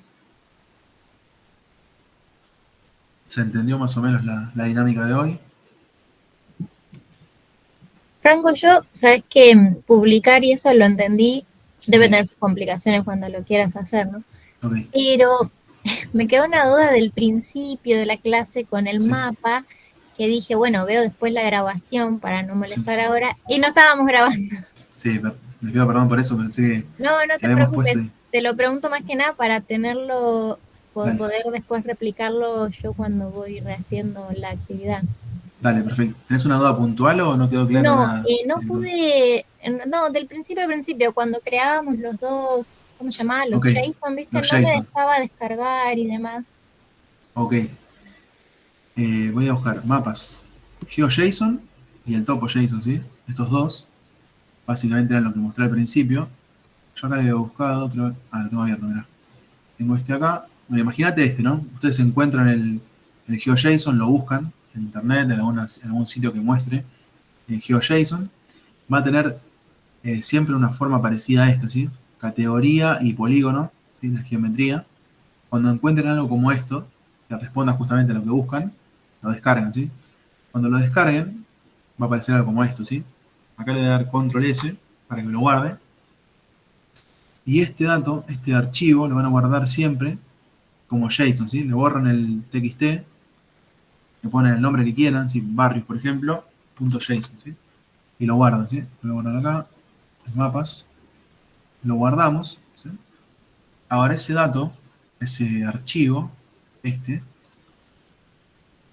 ¿Se entendió más o menos la dinámica de hoy?
Franco, yo, sabes que publicar y eso lo entendí, debe
Sí.
tener sus complicaciones cuando lo quieras hacer, ¿no?
Ok,
Pero me quedó una duda del principio de la clase con el
sí,
mapa, que dije, bueno, veo después la grabación para no
sí.
molestar ahora, y no estábamos grabando.
Sí, les pido perdón por eso, pensé
No, no
que
te
habíamos puesto.
preocupes, te lo pregunto más que nada para tenerlo,
Dale,
poder después replicarlo yo cuando voy rehaciendo la actividad.
dale, perfecto. ¿Tenés una duda puntual o no quedó claro
No,
nada?
no pude, no, del principio al principio, cuando creábamos los dos, ¿cómo se llamaba? Los
Ok,
JSON, ¿viste?
los
No me
JSON.
dejaba descargar y demás.
Ok, voy a buscar mapas GeoJSON y el topo JSON, ¿sí? Estos dos, básicamente eran lo que mostré al principio. Yo acá le había buscado, pero... Ah, lo tengo abierto, mirá. Tengo este acá. Bueno, imagínate este, ¿no? Ustedes encuentran el GeoJSON, lo buscan en internet, en algún sitio que muestre el GeoJSON. Va a tener siempre una forma parecida a esta, ¿sí? Categoría y polígono, ¿sí? La geometría. Cuando encuentren algo como esto, que responda justamente a lo que buscan, lo descargan, ¿sí? Cuando lo descarguen, va a aparecer algo como esto, ¿sí? Acá le voy a dar control S para que me lo guarde. Y este dato, este archivo, lo van a guardar siempre como JSON, ¿sí? Le borran el TXT, le ponen el nombre que quieran, ¿sí? Barrios, por ejemplo, .json, ¿sí? Y lo guardan, ¿sí? Lo guardan acá, los mapas, lo guardamos, ¿sí? Ahora ese dato, ese archivo, este,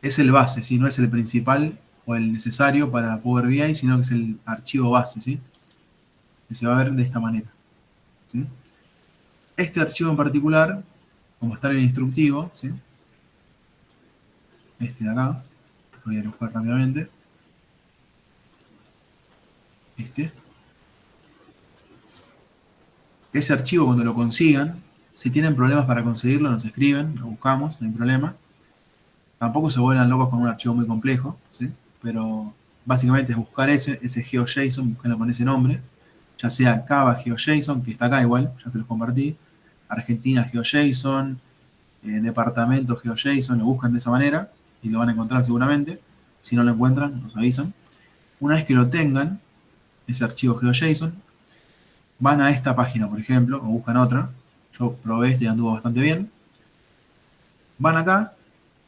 es el base, ¿sí? No es el principal o el necesario para Power BI, sino que es el archivo base, ¿sí? Que se va a ver de esta manera, ¿sí? Este archivo en particular, como está en el instructivo, ¿sí? Este de acá, lo voy a buscar rápidamente, ese archivo cuando lo consigan, si tienen problemas para conseguirlo, nos escriben, lo buscamos, no hay problema. Tampoco se vuelvan locos con un archivo muy complejo, ¿sí? Pero básicamente es buscar ese GeoJSON, buscarlo con ese nombre, ya sea Cava GeoJSON, que está acá igual, ya se los compartí, Argentina GeoJSON, Departamento GeoJSON, lo buscan de esa manera y lo van a encontrar seguramente. Si no lo encuentran, nos avisan. Una vez que lo tengan, ese archivo GeoJSON, van a esta página, por ejemplo, o buscan otra. Yo probé este y anduvo bastante bien. Van acá,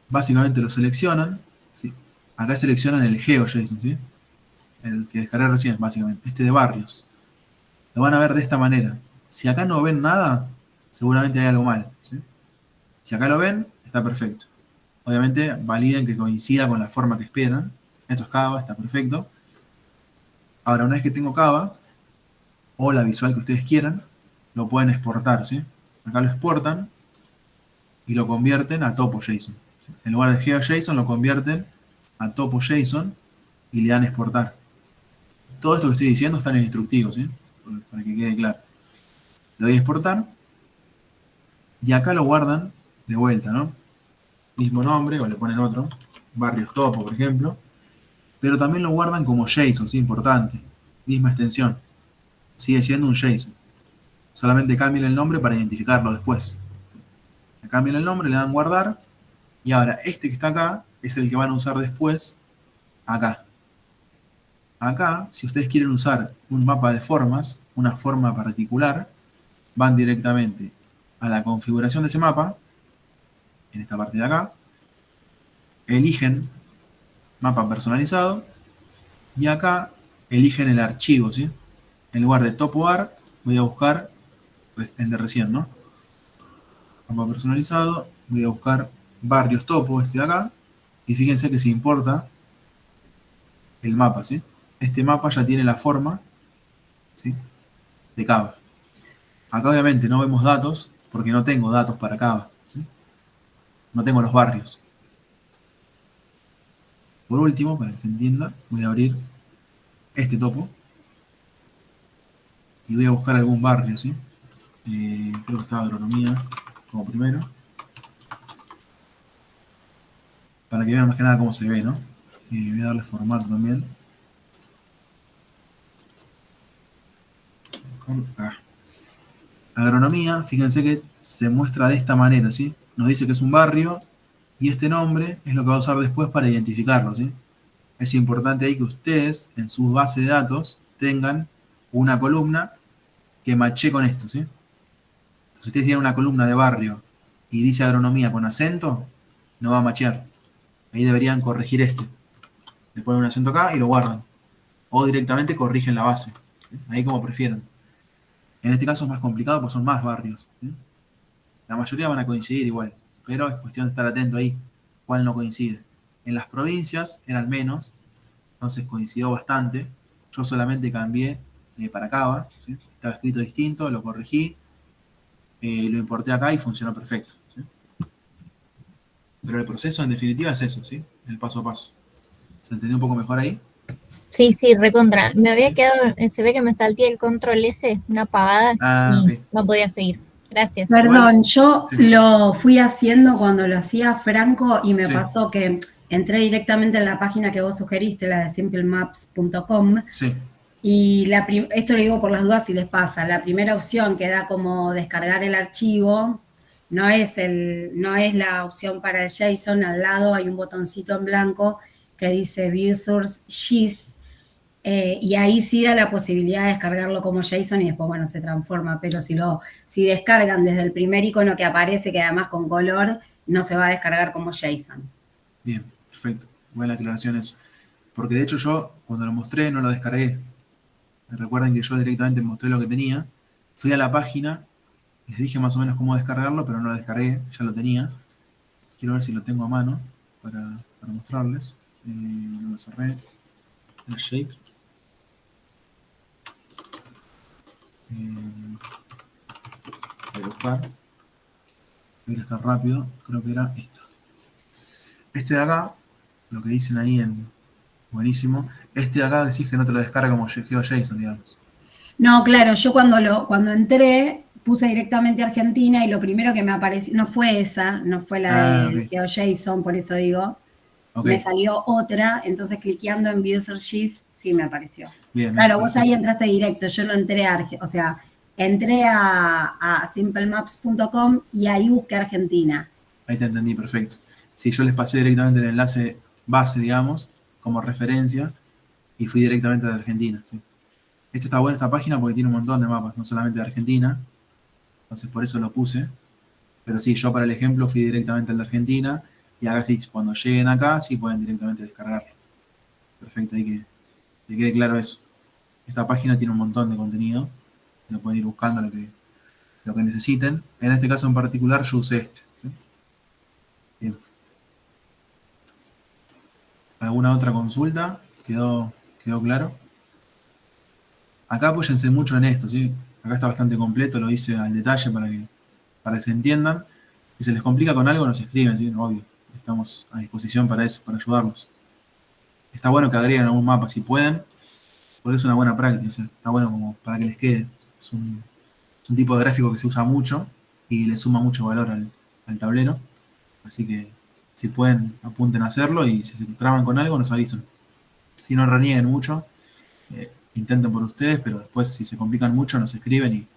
básicamente lo seleccionan, ¿sí? Acá seleccionan el GeoJSON, ¿sí? El que descargué recién, básicamente, este de barrios. Lo van a ver de esta manera. Si acá no ven nada, seguramente hay algo mal, ¿sí? Si acá lo ven, está perfecto. Obviamente validen que coincida con la forma que esperan. Esto es Cava, está perfecto. Ahora, una vez que tengo Cava, o la visual que ustedes quieran, lo pueden exportar, ¿sí? Acá lo exportan y lo convierten a topo.json. En lugar de GeoJSON lo convierten a topo.json y le dan exportar. Todo esto que estoy diciendo está en el instructivo, ¿sí? Para que quede claro. Lo doy a exportar y acá lo guardan de vuelta, ¿no? Mismo nombre, o le ponen otro, barrios topo, por ejemplo, pero también lo guardan como JSON, ¿sí? Importante. Misma extensión. Sigue siendo un JSON. Solamente cambian el nombre para identificarlo después. Le cambian el nombre, le dan guardar, y ahora este que está acá es el que van a usar después acá. Acá, si ustedes quieren usar un mapa de formas, una forma particular, van directamente a la configuración de ese mapa, en esta parte de acá, eligen mapa personalizado, y acá eligen el archivo, ¿sí? En lugar de topoar, voy a buscar el de recién, ¿no? Mapa personalizado, voy a buscar barrios topo, este de acá, y fíjense que se importa el mapa, ¿sí? Este mapa ya tiene la forma, ¿sí? De Cava. Acá obviamente no vemos datos, porque no tengo datos para Cava, ¿sí? No tengo los barrios. Por último, para que se entienda, voy a abrir este topo y voy a buscar algún barrio, ¿sí? Creo que estaba agronomía como primero, para que vean más que nada cómo se ve, ¿no? Voy a darle formato también. Agronomía, fíjense que se muestra de esta manera, ¿sí? Nos dice que es un barrio y este nombre es lo que va a usar después para identificarlo, ¿sí? Es importante ahí que ustedes en sus bases de datos tengan una columna que mache con esto, ¿sí? Si ustedes tienen una columna de barrio y dice agronomía con acento, no va a machear. Ahí deberían corregir este. Le ponen un acento acá y lo guardan. O directamente corrigen la base, ¿sí? Ahí como prefieran. En este caso es más complicado porque son más barrios, ¿sí? La mayoría van a coincidir igual, pero es cuestión de estar atento ahí, cuál no coincide. En las provincias eran menos, entonces coincidió bastante. Yo solamente cambié para Cava, ¿sí? Estaba escrito distinto, lo corregí, lo importé acá y funcionó perfecto, ¿sí? Pero el proceso en definitiva es eso, ¿sí? El paso a paso. ¿Se entendió un poco mejor ahí?
Sí, recontra. Me había quedado, se ve que me salté el control S, una pavada, y
Ok.
no podía seguir. Gracias.
Perdón, yo
Sí.
lo fui haciendo cuando lo hacía Franco y me
Sí.
pasó que entré directamente en la página que vos sugeriste, la de simplemaps.com,
Sí,
y esto lo digo por las dudas si les pasa. La primera opción que da como descargar el archivo no es la opción para el JSON. Al lado hay un botoncito en blanco que dice View Source JIS, y ahí sí da la posibilidad de descargarlo como JSON y después, bueno, se transforma. Pero si descargan desde el primer icono que aparece, que además con color, no se va a descargar como JSON.
bien, perfecto. Buena aclaración eso. Porque de hecho yo, cuando lo mostré, no lo descargué. Recuerden que yo directamente mostré lo que tenía. Fui a la página, les dije más o menos cómo descargarlo, pero no lo descargué, ya lo tenía. Quiero ver si lo tengo a mano para mostrarles. No lo cerré. El shape. Voy a buscar. Voy a estar rápido. Creo que era esta. Este de acá, lo que dicen ahí en buenísimo. Este de acá decís que no te lo descarga como GeoJSON, digamos.
No, claro, yo cuando entré puse directamente Argentina y lo primero que me apareció, no fue esa, no fue la de
Ok.
GeoJSON, por eso digo,
Ok.
me salió otra, entonces cliqueando en View Source JIS sí me apareció.
Bien,
Claro, vos ahí
perfecto.
entraste directo, yo no entré entré a simplemaps.com y ahí busqué Argentina.
Ahí te entendí, perfecto. Sí, yo les pasé directamente el enlace base, digamos, como referencia, y fui directamente de Argentina. ¿Sí? Está buena esta página porque tiene un montón de mapas, no solamente de Argentina, entonces por eso lo puse. Pero sí, yo para el ejemplo fui directamente al de Argentina y acá sí, cuando lleguen acá sí pueden directamente descargarlo. Perfecto, ahí que quede claro eso. Esta página tiene un montón de contenido, lo pueden ir buscando lo que necesiten. En este caso en particular yo usé este. ¿Sí? Bien. ¿Alguna otra consulta? ¿Quedó claro? Acá apóyense mucho en esto, ¿sí? Acá está bastante completo, lo hice al detalle para que se entiendan. Si se les complica con algo, nos escriben, ¿sí? Obvio. Estamos a disposición para eso, para ayudarlos. Está bueno que agreguen algún mapa si pueden, porque es una buena práctica, o sea, está bueno como para que les quede. Es un tipo de gráfico que se usa mucho y le suma mucho valor al tablero. Así que si pueden, apunten a hacerlo y si se traban con algo, nos avisan. Si no renieguen mucho, intenten por ustedes, pero después si se complican mucho, nos escriben y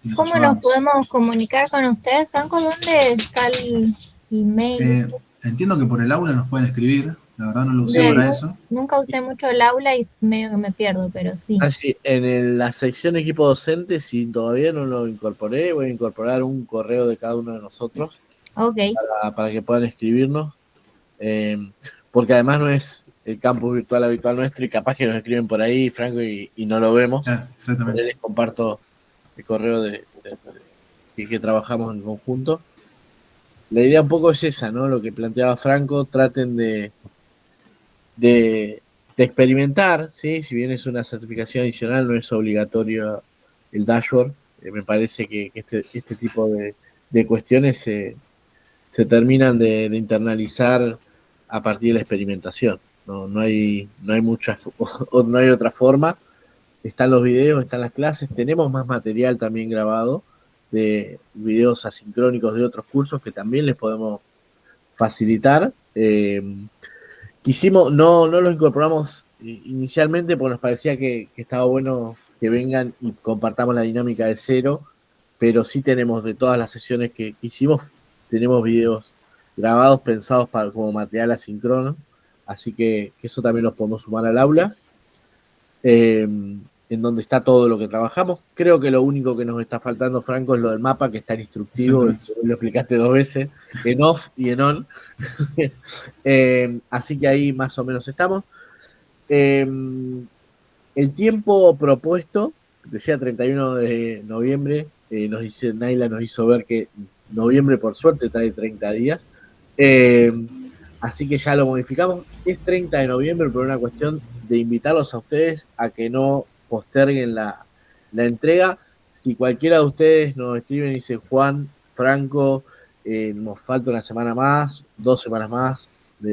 los
¿Cómo nos
ayudamos.
podemos comunicar con ustedes, Franco? ¿Dónde está el mail?
Entiendo que por el aula nos pueden escribir, la verdad no lo usé
Porque
para eso.
nunca usé mucho el aula y medio que me pierdo, pero sí.
Allí en la sección equipo docente, si todavía no lo incorporé, voy a incorporar un correo de cada uno de nosotros
Ok,
para que puedan escribirnos, porque además no es el campus virtual habitual nuestro y capaz que nos escriben por ahí, Franco, y no lo vemos.
Exactamente.
Les comparto el correo que trabajamos en conjunto. La idea un poco es esa, ¿no? Lo que planteaba Franco, traten de experimentar, ¿sí? Si bien es una certificación adicional, no es obligatorio el dashboard. Me parece que este tipo de cuestiones se terminan de internalizar a partir de la experimentación. No hay muchas, no hay otra forma. Están los videos, están las clases, tenemos más material también grabado de videos asincrónicos de otros cursos que también les podemos facilitar. Quisimos, no lo incorporamos inicialmente porque nos parecía que estaba bueno que vengan y compartamos la dinámica de cero, pero sí tenemos de todas las sesiones que hicimos, tenemos videos grabados, pensados como material asíncrono, así que eso también los podemos sumar al aula, en donde está todo lo que trabajamos. Creo que lo único que nos está faltando, Franco, es lo del mapa, que está en instructivo,
Exactamente.
lo explicaste 2 veces, en off y en on. Así que ahí más o menos estamos. El tiempo propuesto, decía 31 de noviembre, Naila nos hizo ver que noviembre por suerte trae 30 días. Así que ya lo modificamos. Es 30 de noviembre por una cuestión de invitarlos a ustedes a que no posterguen la entrega. Si cualquiera de ustedes nos escriben y dicen, Juan, Franco, nos falta una semana más, 2 semanas más,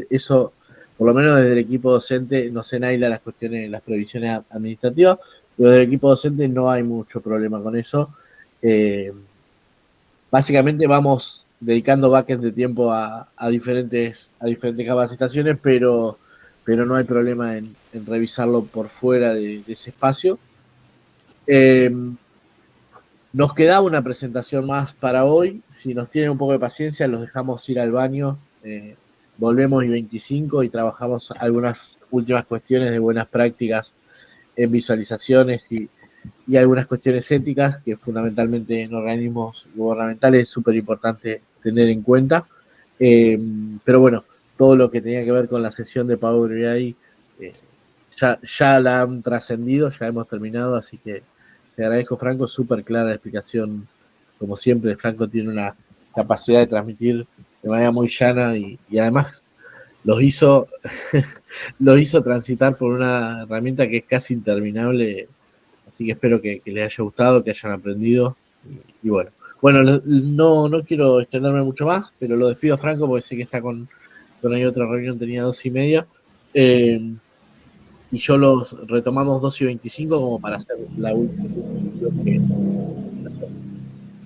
eso, por lo menos desde el equipo docente, no sé, Naila, las cuestiones, las previsiones administrativas, pero desde el equipo docente no hay mucho problema con eso. Básicamente vamos dedicando buckets de tiempo a diferentes capacitaciones, pero no hay problema en revisarlo por fuera de ese espacio. Nos quedaba una presentación más para hoy. Si nos tienen un poco de paciencia, los dejamos ir al baño. Volvemos el 25 y trabajamos algunas últimas cuestiones de buenas prácticas en visualizaciones y algunas cuestiones éticas que fundamentalmente en organismos gubernamentales es súper importante tener en cuenta. Pero bueno, todo lo que tenía que ver con la sesión de Power BI ya la han trascendido, ya hemos terminado, así que te agradezco, Franco, súper clara la explicación. Como siempre, Franco tiene una capacidad de transmitir de manera muy llana y además los hizo, los hizo transitar por una herramienta que es casi interminable. Así que espero que les haya gustado, que hayan aprendido. Y bueno, no quiero extenderme mucho más, pero lo despido a Franco porque sé que está con ahí otra reunión, tenía 2:30. Y yo los retomamos 2:25 como para hacer la última.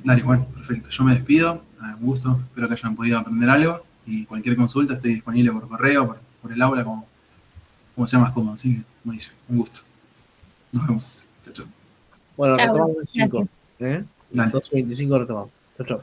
Dale, bueno, perfecto. Yo me despido. Un gusto. Espero que hayan podido aprender algo. Y cualquier consulta estoy disponible por correo, por el aula, como sea más cómodo. Así que, buenísimo. Un gusto. Nos vemos. Chao, chao.
Bueno,
chao,
retomamos en 5.
gracias.
2:25 retomamos. Chau, chau.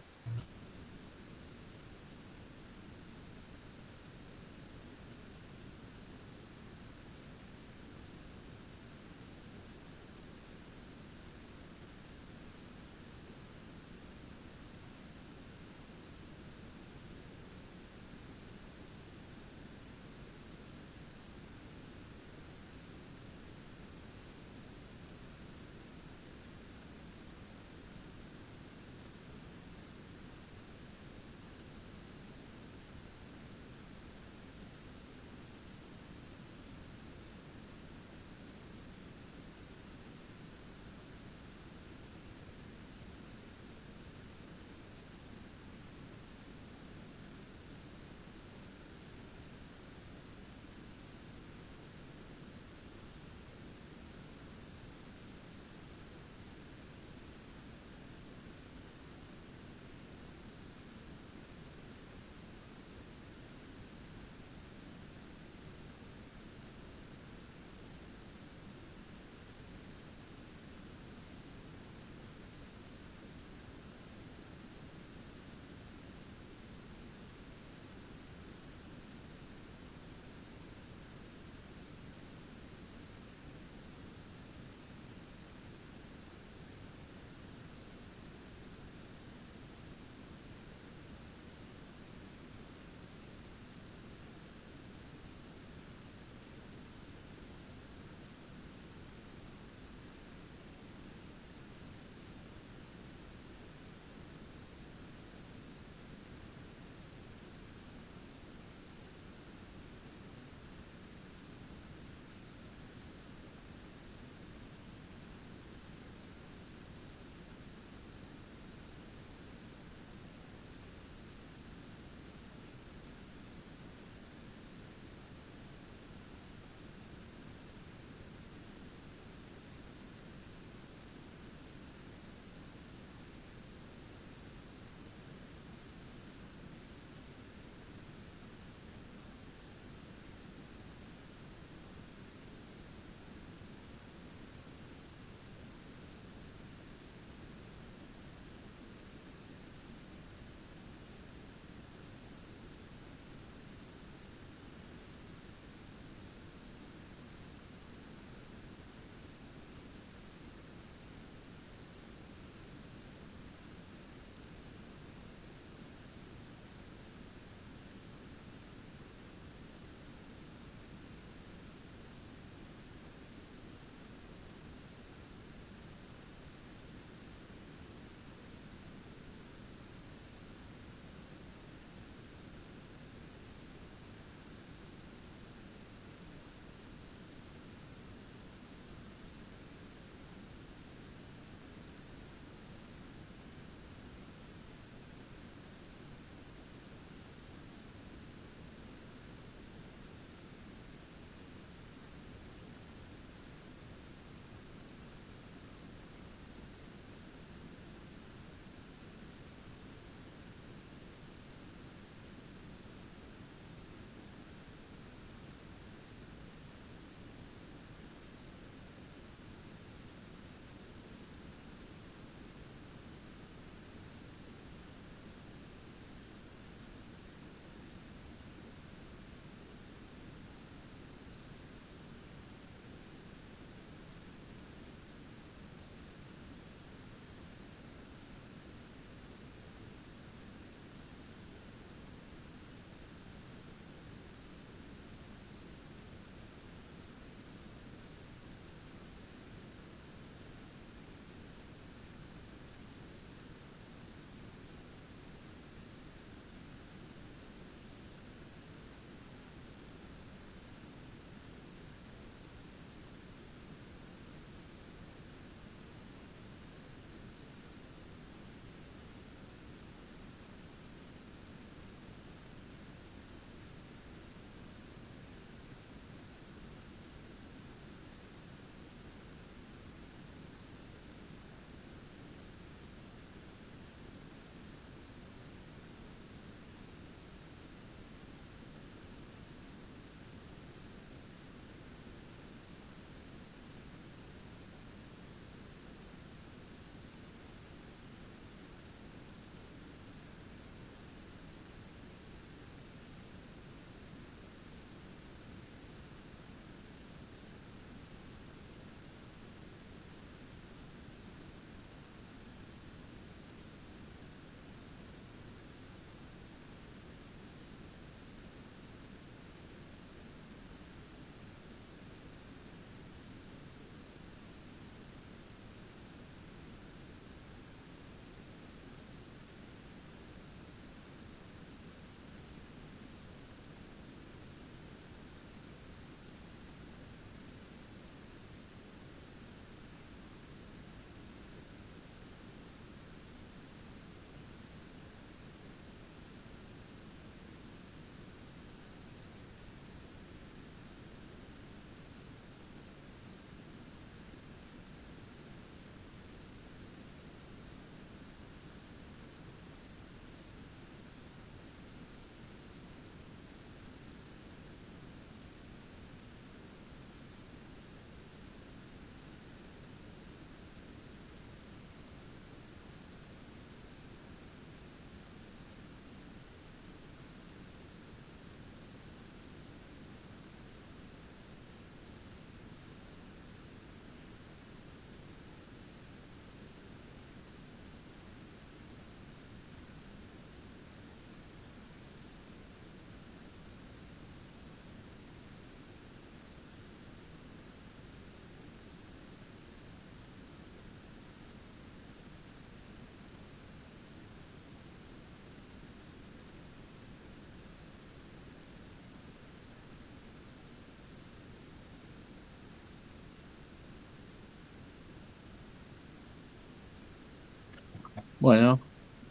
Bueno,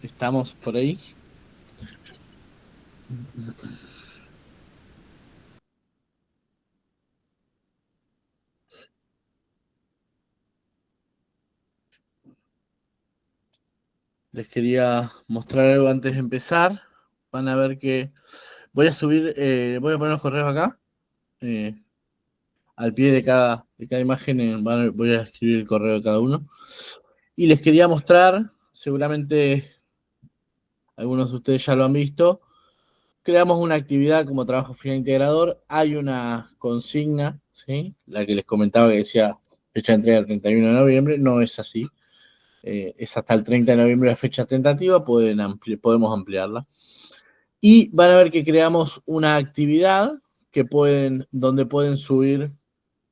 estamos por ahí. Les quería mostrar algo antes de empezar. Van a ver que voy a subir, voy a poner los correos acá. Al pie de cada imagen voy a escribir el correo de cada uno. Y les quería mostrar, seguramente algunos de ustedes ya lo han visto, creamos una actividad como trabajo final integrador. Hay una consigna, ¿sí? La que les comentaba que decía fecha de entrega el 31 de noviembre, no es así. Es hasta el 30 de noviembre la fecha tentativa, podemos ampliarla. Y van a ver que creamos una actividad donde pueden subir,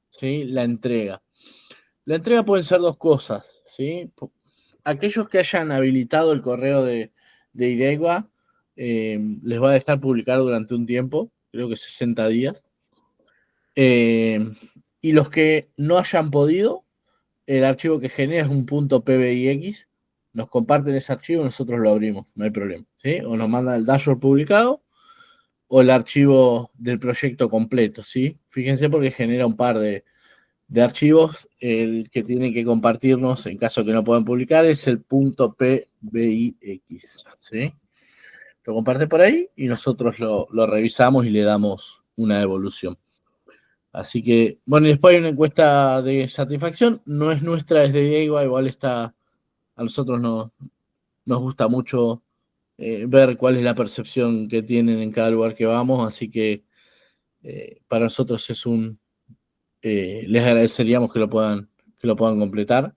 ¿sí?, la entrega. La entrega pueden ser dos cosas, ¿sí? Aquellos que hayan habilitado el correo de IDEGUA, les va a dejar publicar durante un tiempo, creo que 60 días. Y los que no hayan podido, el archivo que genera es un .pbix, nos comparten ese archivo, nosotros lo abrimos, no hay problema, ¿sí? O nos mandan el dashboard publicado o el archivo del proyecto completo, ¿sí? Fíjense porque genera un par de archivos. El que tienen que compartirnos en caso que no puedan publicar es el .pbix, ¿sí? Lo comparte por ahí y nosotros lo revisamos y le damos una devolución. Así que, bueno, y después hay una encuesta de satisfacción, no es nuestra, es de Diego, igual está, a nosotros nos gusta mucho ver cuál es la percepción que tienen en cada lugar que vamos, así que para nosotros es les agradeceríamos que lo puedan completar.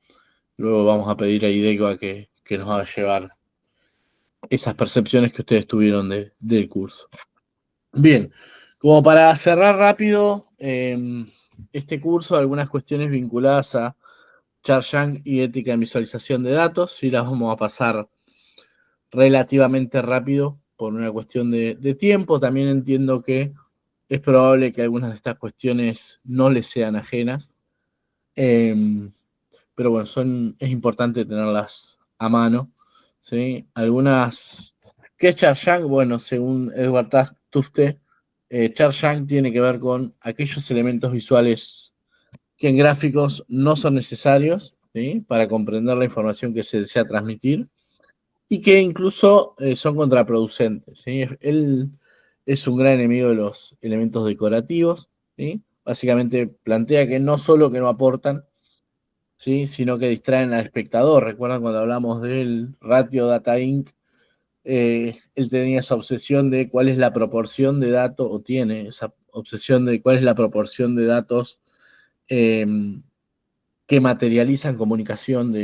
Luego vamos a pedir a IDECO que nos haga llevar esas percepciones que ustedes tuvieron del curso. Bien, como para cerrar rápido este curso, algunas cuestiones vinculadas a Charles y ética en visualización de datos, y las vamos a pasar relativamente rápido por una cuestión de tiempo. También entiendo que es probable que algunas de estas cuestiones no les sean ajenas, pero bueno, es importante tenerlas a mano, ¿sí? Algunas... ¿Qué es Charles? Bueno, según Edward Tufte, Charles tiene que ver con aquellos elementos visuales que en gráficos no son necesarios, ¿sí?, para comprender la información que se desea transmitir, y que incluso son contraproducentes, ¿sí? Él es un gran enemigo de los elementos decorativos, ¿sí? Básicamente plantea que no solo que no aportan, ¿sí?, sino que distraen al espectador. ¿Recuerdan cuando hablamos del ratio Data Inc? Él tenía esa obsesión de cuál es la proporción de datos, o tiene esa obsesión de cuál es la proporción de datos que materializan comunicación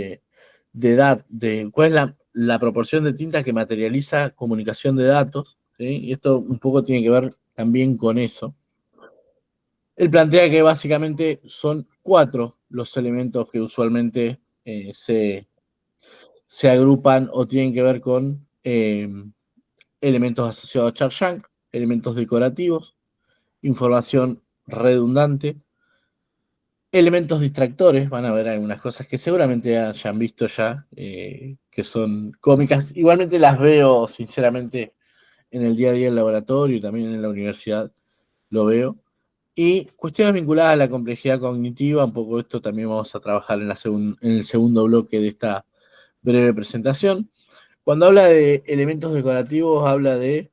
cuál es la proporción de tinta que materializa comunicación de datos, ¿sí? Y esto un poco tiene que ver también con eso. Él plantea que básicamente son 4 los elementos que usualmente se agrupan o tienen que ver con elementos asociados a Charles, elementos decorativos, información redundante, elementos distractores. Van a ver algunas cosas que seguramente hayan visto ya, que son cómicas. Igualmente las veo, sinceramente, en el día a día del laboratorio y también en la universidad lo veo. Y cuestiones vinculadas a la complejidad cognitiva, un poco esto también vamos a trabajar en el segundo bloque de esta breve presentación. Cuando habla de elementos decorativos, habla de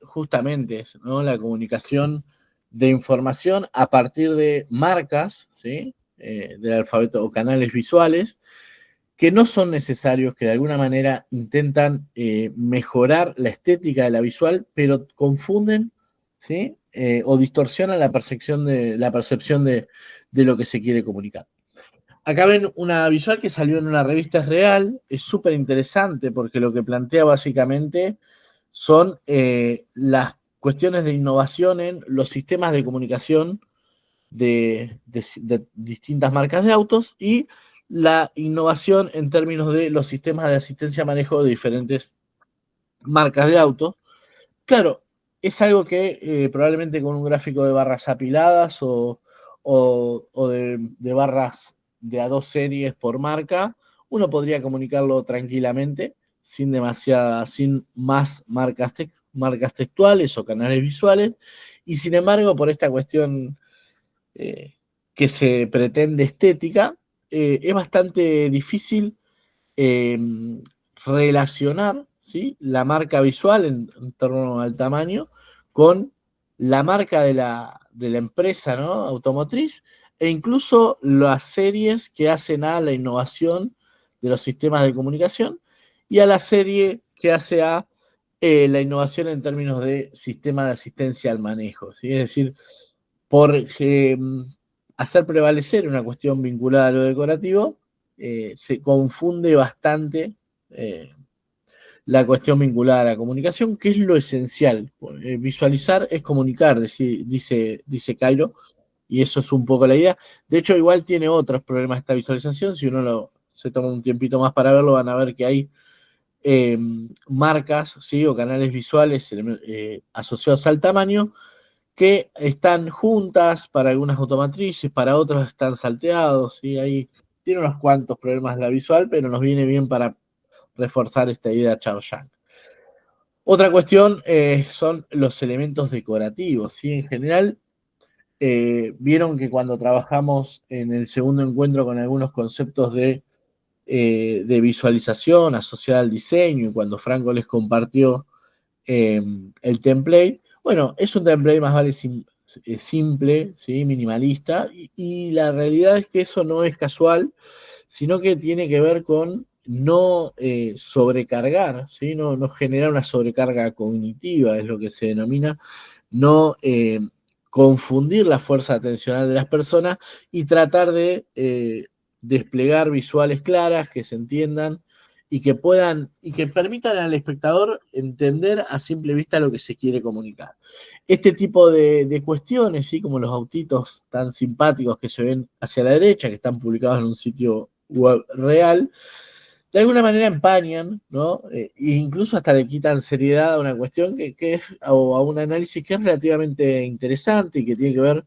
justamente, ¿no?, la comunicación de información a partir de marcas, ¿sí?, del alfabeto o canales visuales, que no son necesarios, que de alguna manera intentan mejorar la estética de la visual, pero confunden, ¿sí?, o distorsionan la percepción de lo que se quiere comunicar. Acá ven una visual que salió en una revista real, es súper interesante porque lo que plantea básicamente son las cuestiones de innovación en los sistemas de comunicación de distintas marcas de autos y la innovación en términos de los sistemas de asistencia a manejo de diferentes marcas de autos. Claro, es algo que probablemente con un gráfico de barras apiladas o de barras de a 2 series por marca, uno podría comunicarlo tranquilamente, sin más marcas textuales o canales visuales, y sin embargo, por esta cuestión que se pretende estética, es bastante difícil relacionar, ¿sí?, la marca visual en torno al tamaño con la marca de la empresa, ¿no?, automotriz, e incluso las series que hacen a la innovación de los sistemas de comunicación y a la serie que hace a la innovación en términos de sistema de asistencia al manejo, ¿sí? Es decir, por hacer prevalecer una cuestión vinculada a lo decorativo, se confunde bastante la cuestión vinculada a la comunicación, que es lo esencial. Visualizar es comunicar, dice Cairo, y eso es un poco la idea. De hecho, igual tiene otros problemas esta visualización. Si uno se toma un tiempito más para verlo, van a ver que hay marcas, ¿sí?, o canales visuales asociados al tamaño que están juntas para algunas automatrices, para otros están salteados, ¿sí? Ahí tiene unos cuantos problemas la visual, pero nos viene bien para reforzar esta idea de Charles Yang. Otra cuestión son los elementos decorativos, ¿sí? En general, vieron que cuando trabajamos en el segundo encuentro con algunos conceptos de visualización asociada al diseño, y cuando Franco les compartió el template, bueno, es un template más vale simple, ¿sí?, minimalista, y la realidad es que eso no es casual, sino que tiene que ver con no sobrecargar, ¿sí?, no generar una sobrecarga cognitiva, es lo que se denomina, no confundir la fuerza atencional de las personas y tratar de desplegar visuales claras que se entiendan y que permitan al espectador entender a simple vista lo que se quiere comunicar. Este tipo de cuestiones, ¿sí?, como los autitos tan simpáticos que se ven hacia la derecha, que están publicados en un sitio web real, de alguna manera empañan, ¿no? E incluso hasta le quitan seriedad a una cuestión o a un análisis que es relativamente interesante y que tiene que ver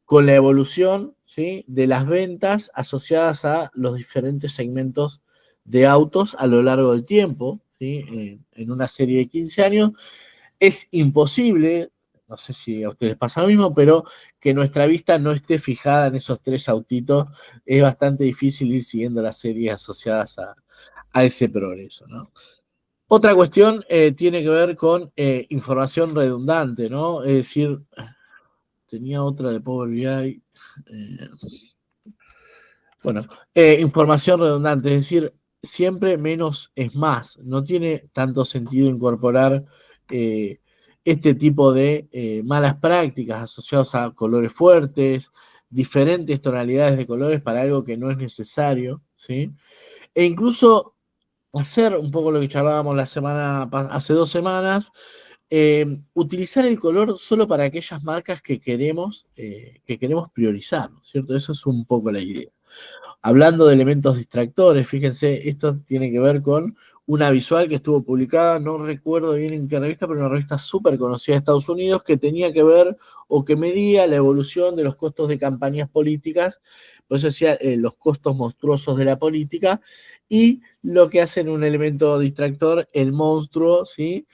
con la evolución, ¿sí?, de las ventas asociadas a los diferentes segmentos de autos a lo largo del tiempo, ¿sí? En una serie de 15 años. Es imposible, no sé si a ustedes pasa lo mismo, pero que nuestra vista no esté fijada en esos 3 autitos, es bastante difícil ir siguiendo las series asociadas a ese progreso, ¿no? Otra cuestión tiene que ver con información redundante, ¿no? Es decir, tenía otra de Power BI. Información redundante, es decir, siempre menos es más. No tiene tanto sentido incorporar este tipo de malas prácticas asociadas a colores fuertes, diferentes tonalidades de colores para algo que no es necesario, ¿sí? E incluso hacer un poco lo que charlábamos hace 2 semanas, utilizar el color solo para aquellas marcas que queremos priorizar, ¿no es cierto? Eso es un poco la idea. Hablando de elementos distractores, fíjense, esto tiene que ver con una visual que estuvo publicada, no recuerdo bien en qué revista, pero una revista súper conocida de Estados Unidos que tenía que ver o que medía la evolución de los costos de campañas políticas, por eso decía los costos monstruosos de la política, y lo que hacen un elemento distractor, el monstruo, ¿sí?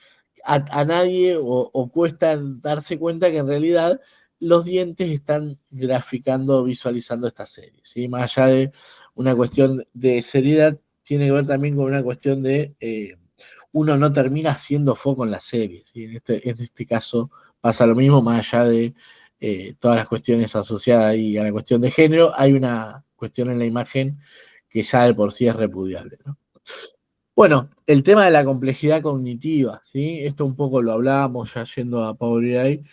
A nadie o cuesta darse cuenta que en realidad los dientes están graficando, visualizando esta serie, ¿sí? Más allá de una cuestión de seriedad, tiene que ver también con una cuestión de uno no termina haciendo foco en la serie, ¿sí? En este caso pasa lo mismo, más allá de todas las cuestiones asociadas ahí a la cuestión de género, hay una cuestión en la imagen que ya de por sí es repudiable, ¿no? Bueno, el tema de la complejidad cognitiva, ¿sí? Esto un poco lo hablábamos ya yendo a Power BI,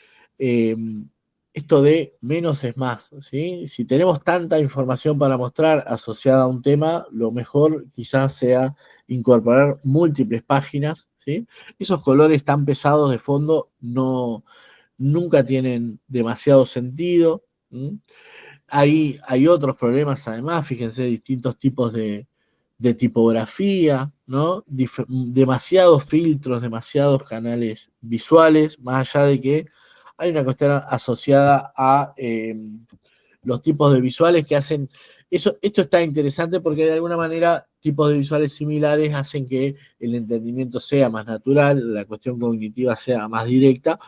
esto de menos es más, ¿sí? Si tenemos tanta información para mostrar asociada a un tema, lo mejor quizás sea incorporar múltiples páginas, ¿sí? Esos colores tan pesados de fondo nunca tienen demasiado sentido. Hay otros problemas además, fíjense, distintos tipos de tipografía, ¿no? Demasiados filtros, demasiados canales visuales, más allá de que hay una cuestión asociada a los tipos de visuales que hacen Esto está interesante porque de alguna manera tipos de visuales similares hacen que el entendimiento sea más natural, la cuestión cognitiva sea más directa,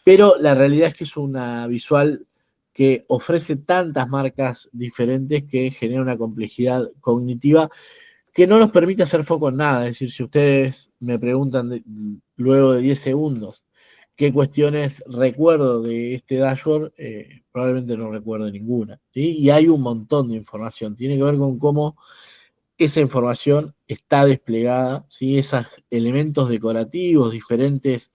pero la realidad es que es una visual que ofrece tantas marcas diferentes que genera una complejidad cognitiva que no nos permite hacer foco en nada. Es decir, si ustedes me preguntan luego de 10 segundos qué cuestiones recuerdo de este dashboard, probablemente no recuerdo ninguna, ¿sí? Y hay un montón de información. Tiene que ver con cómo esa información está desplegada, ¿sí? Esos elementos decorativos, diferentes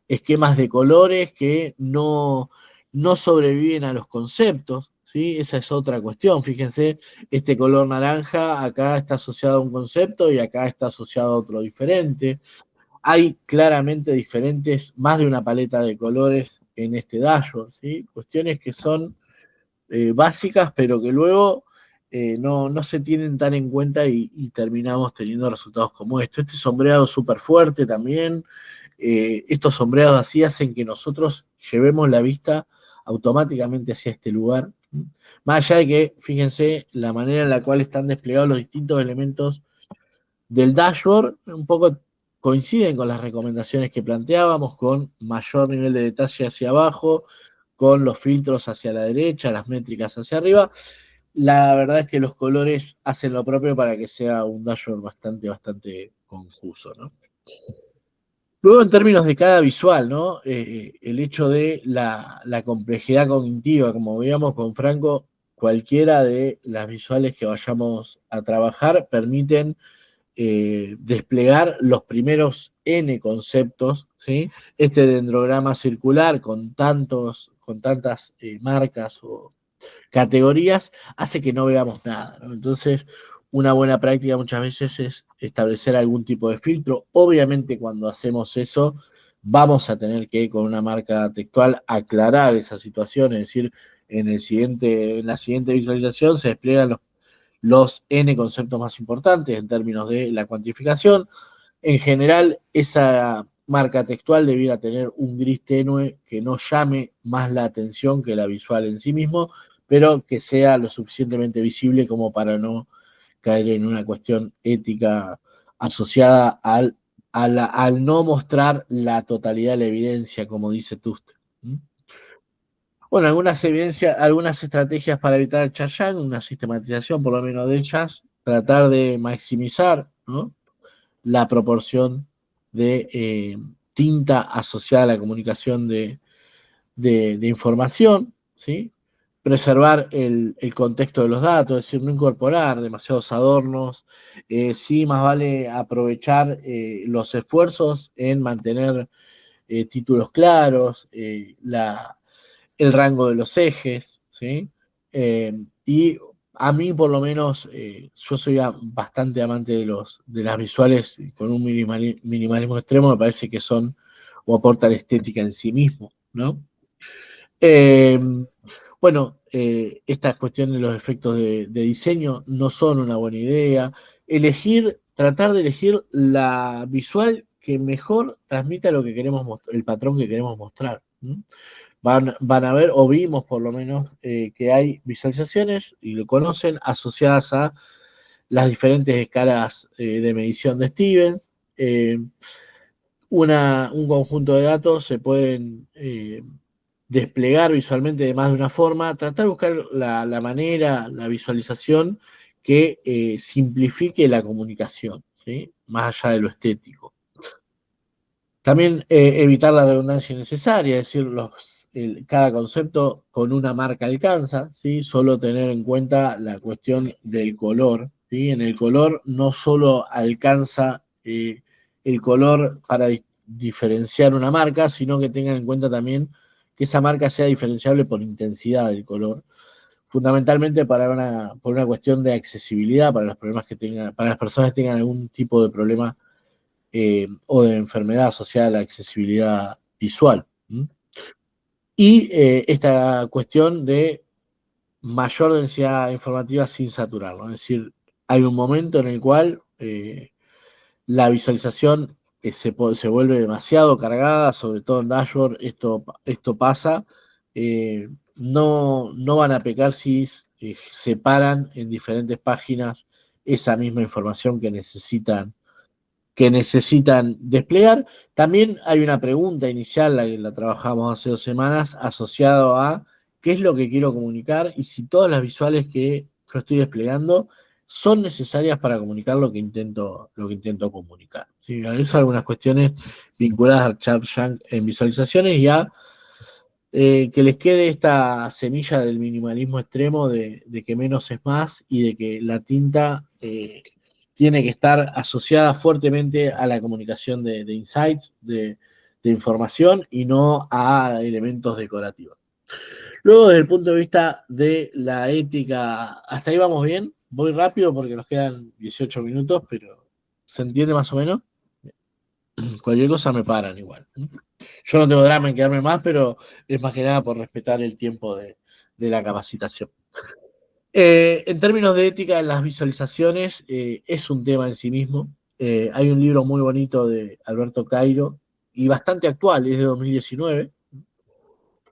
esquemas de colores que no sobreviven a los conceptos, ¿sí? Esa es otra cuestión. Fíjense, este color naranja acá está asociado a un concepto y acá está asociado a otro diferente. Hay claramente diferentes, más de una paleta de colores en este dashboard, ¿sí? Cuestiones que son básicas, pero que luego no se tienen tan en cuenta y terminamos teniendo resultados como esto. Este sombreado súper fuerte también. Estos sombreados así hacen que nosotros llevemos la vista automáticamente hacia este lugar. Más allá de que, fíjense, la manera en la cual están desplegados los distintos elementos del dashboard, un poco coinciden con las recomendaciones que planteábamos, con mayor nivel de detalle hacia abajo, con los filtros hacia la derecha, las métricas hacia arriba. La verdad es que los colores hacen lo propio para que sea un dashboard bastante confuso, ¿no? Luego, en términos de cada visual, ¿no? El hecho de la complejidad cognitiva, como veíamos con Franco, cualquiera de las visuales que vayamos a trabajar permiten desplegar los primeros N conceptos, ¿sí? Este dendrograma circular con tantas marcas o categorías hace que no veamos nada, ¿no? Entonces, una buena práctica muchas veces es establecer algún tipo de filtro. Obviamente, cuando hacemos eso, vamos a tener que, con una marca textual, aclarar esa situación, es decir, en la siguiente visualización se despliegan los N conceptos más importantes en términos de la cuantificación. En general, esa marca textual debiera tener un gris tenue que no llame más la atención que la visual en sí mismo, pero que sea lo suficientemente visible como para no caer en una cuestión ética asociada al no mostrar la totalidad de la evidencia, como dice Tuster. Bueno, algunas estrategias para evitar el chayang, una sistematización por lo menos de ellas, tratar de maximizar, ¿no?, la proporción de tinta asociada a la comunicación de información, ¿sí? Preservar el contexto de los datos, es decir, no incorporar demasiados adornos, sí, más vale aprovechar los esfuerzos en mantener títulos claros, el rango de los ejes, ¿sí? Y a mí, por lo menos, yo soy bastante amante de las visuales con un minimalismo extremo, me parece que son o aportan estética en sí mismo, ¿no? Bueno, estas cuestiones de los efectos de diseño no son una buena idea. Tratar de elegir la visual que mejor transmita lo que queremos mostrar, el patrón que queremos mostrar. Van a ver, o vimos por lo menos, que hay visualizaciones, y lo conocen, asociadas a las diferentes escalas de medición de Stevens. Un conjunto de datos se pueden desplegar visualmente de más de una forma, tratar de buscar la manera, la visualización que simplifique la comunicación, ¿sí?, más allá de lo estético. También evitar la redundancia innecesaria, es decir, cada concepto con una marca alcanza, ¿sí? Solo tener en cuenta la cuestión del color, ¿sí? En el color no solo alcanza el color para diferenciar una marca, sino que tengan en cuenta también que esa marca sea diferenciable por intensidad del color, fundamentalmente por una cuestión de accesibilidad para los problemas para las personas que tengan algún tipo de problema o de enfermedad asociada a la accesibilidad visual. Y esta cuestión de mayor densidad informativa sin saturar, ¿no? Es decir, hay un momento en el cual la visualización se vuelve demasiado cargada, sobre todo en dashboard, esto pasa. No van a pecar si separan en diferentes páginas esa misma información que necesitan desplegar. También hay una pregunta inicial, la que la trabajamos hace 2 semanas, asociado a qué es lo que quiero comunicar y si todas las visuales que yo estoy desplegando son necesarias para comunicar lo que intento comunicar. ¿Sí? Son algunas cuestiones vinculadas al Cruikshank en visualizaciones y a que les quede esta semilla del minimalismo extremo de que menos es más y de que la tinta tiene que estar asociada fuertemente a la comunicación de insights, de información y no a elementos decorativos. Luego, desde el punto de vista de la ética, hasta ahí vamos bien. Voy rápido porque nos quedan 18 minutos, pero ¿se entiende más o menos? Cualquier cosa me paran igual. Yo no tengo drama en quedarme más, pero es más que nada por respetar el tiempo de la capacitación. En términos de ética en las visualizaciones, es un tema en sí mismo. Hay un libro muy bonito de Alberto Cairo y bastante actual, es de 2019,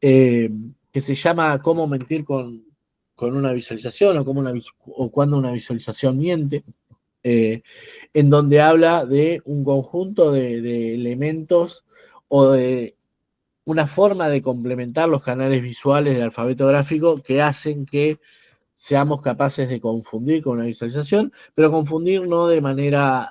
que se llama Cómo mentir con una visualización o cuando una visualización miente, en donde habla de un conjunto de elementos o de una forma de complementar los canales visuales del alfabeto gráfico que hacen que seamos capaces de confundir con una visualización, pero confundir no de manera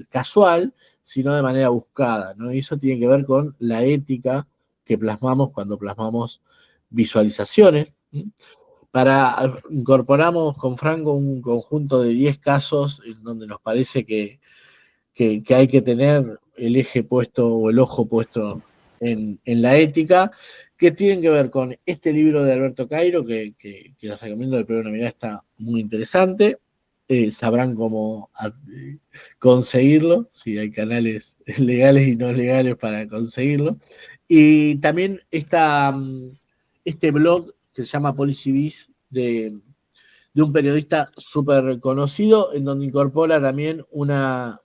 casual, sino de manera buscada, ¿no? Y eso tiene que ver con la ética que plasmamos cuando plasmamos visualizaciones. Incorporamos con Franco un conjunto de 10 casos en donde nos parece que hay que tener el eje puesto o el ojo puesto en la ética, que tienen que ver con este libro de Alberto Cairo, que les recomiendo, de Pero una mirada, está muy interesante. Sabrán cómo conseguirlo, si hay canales legales y no legales para conseguirlo. Y también este blog que se llama Policy Biz, de un periodista súper conocido, en donde incorpora también una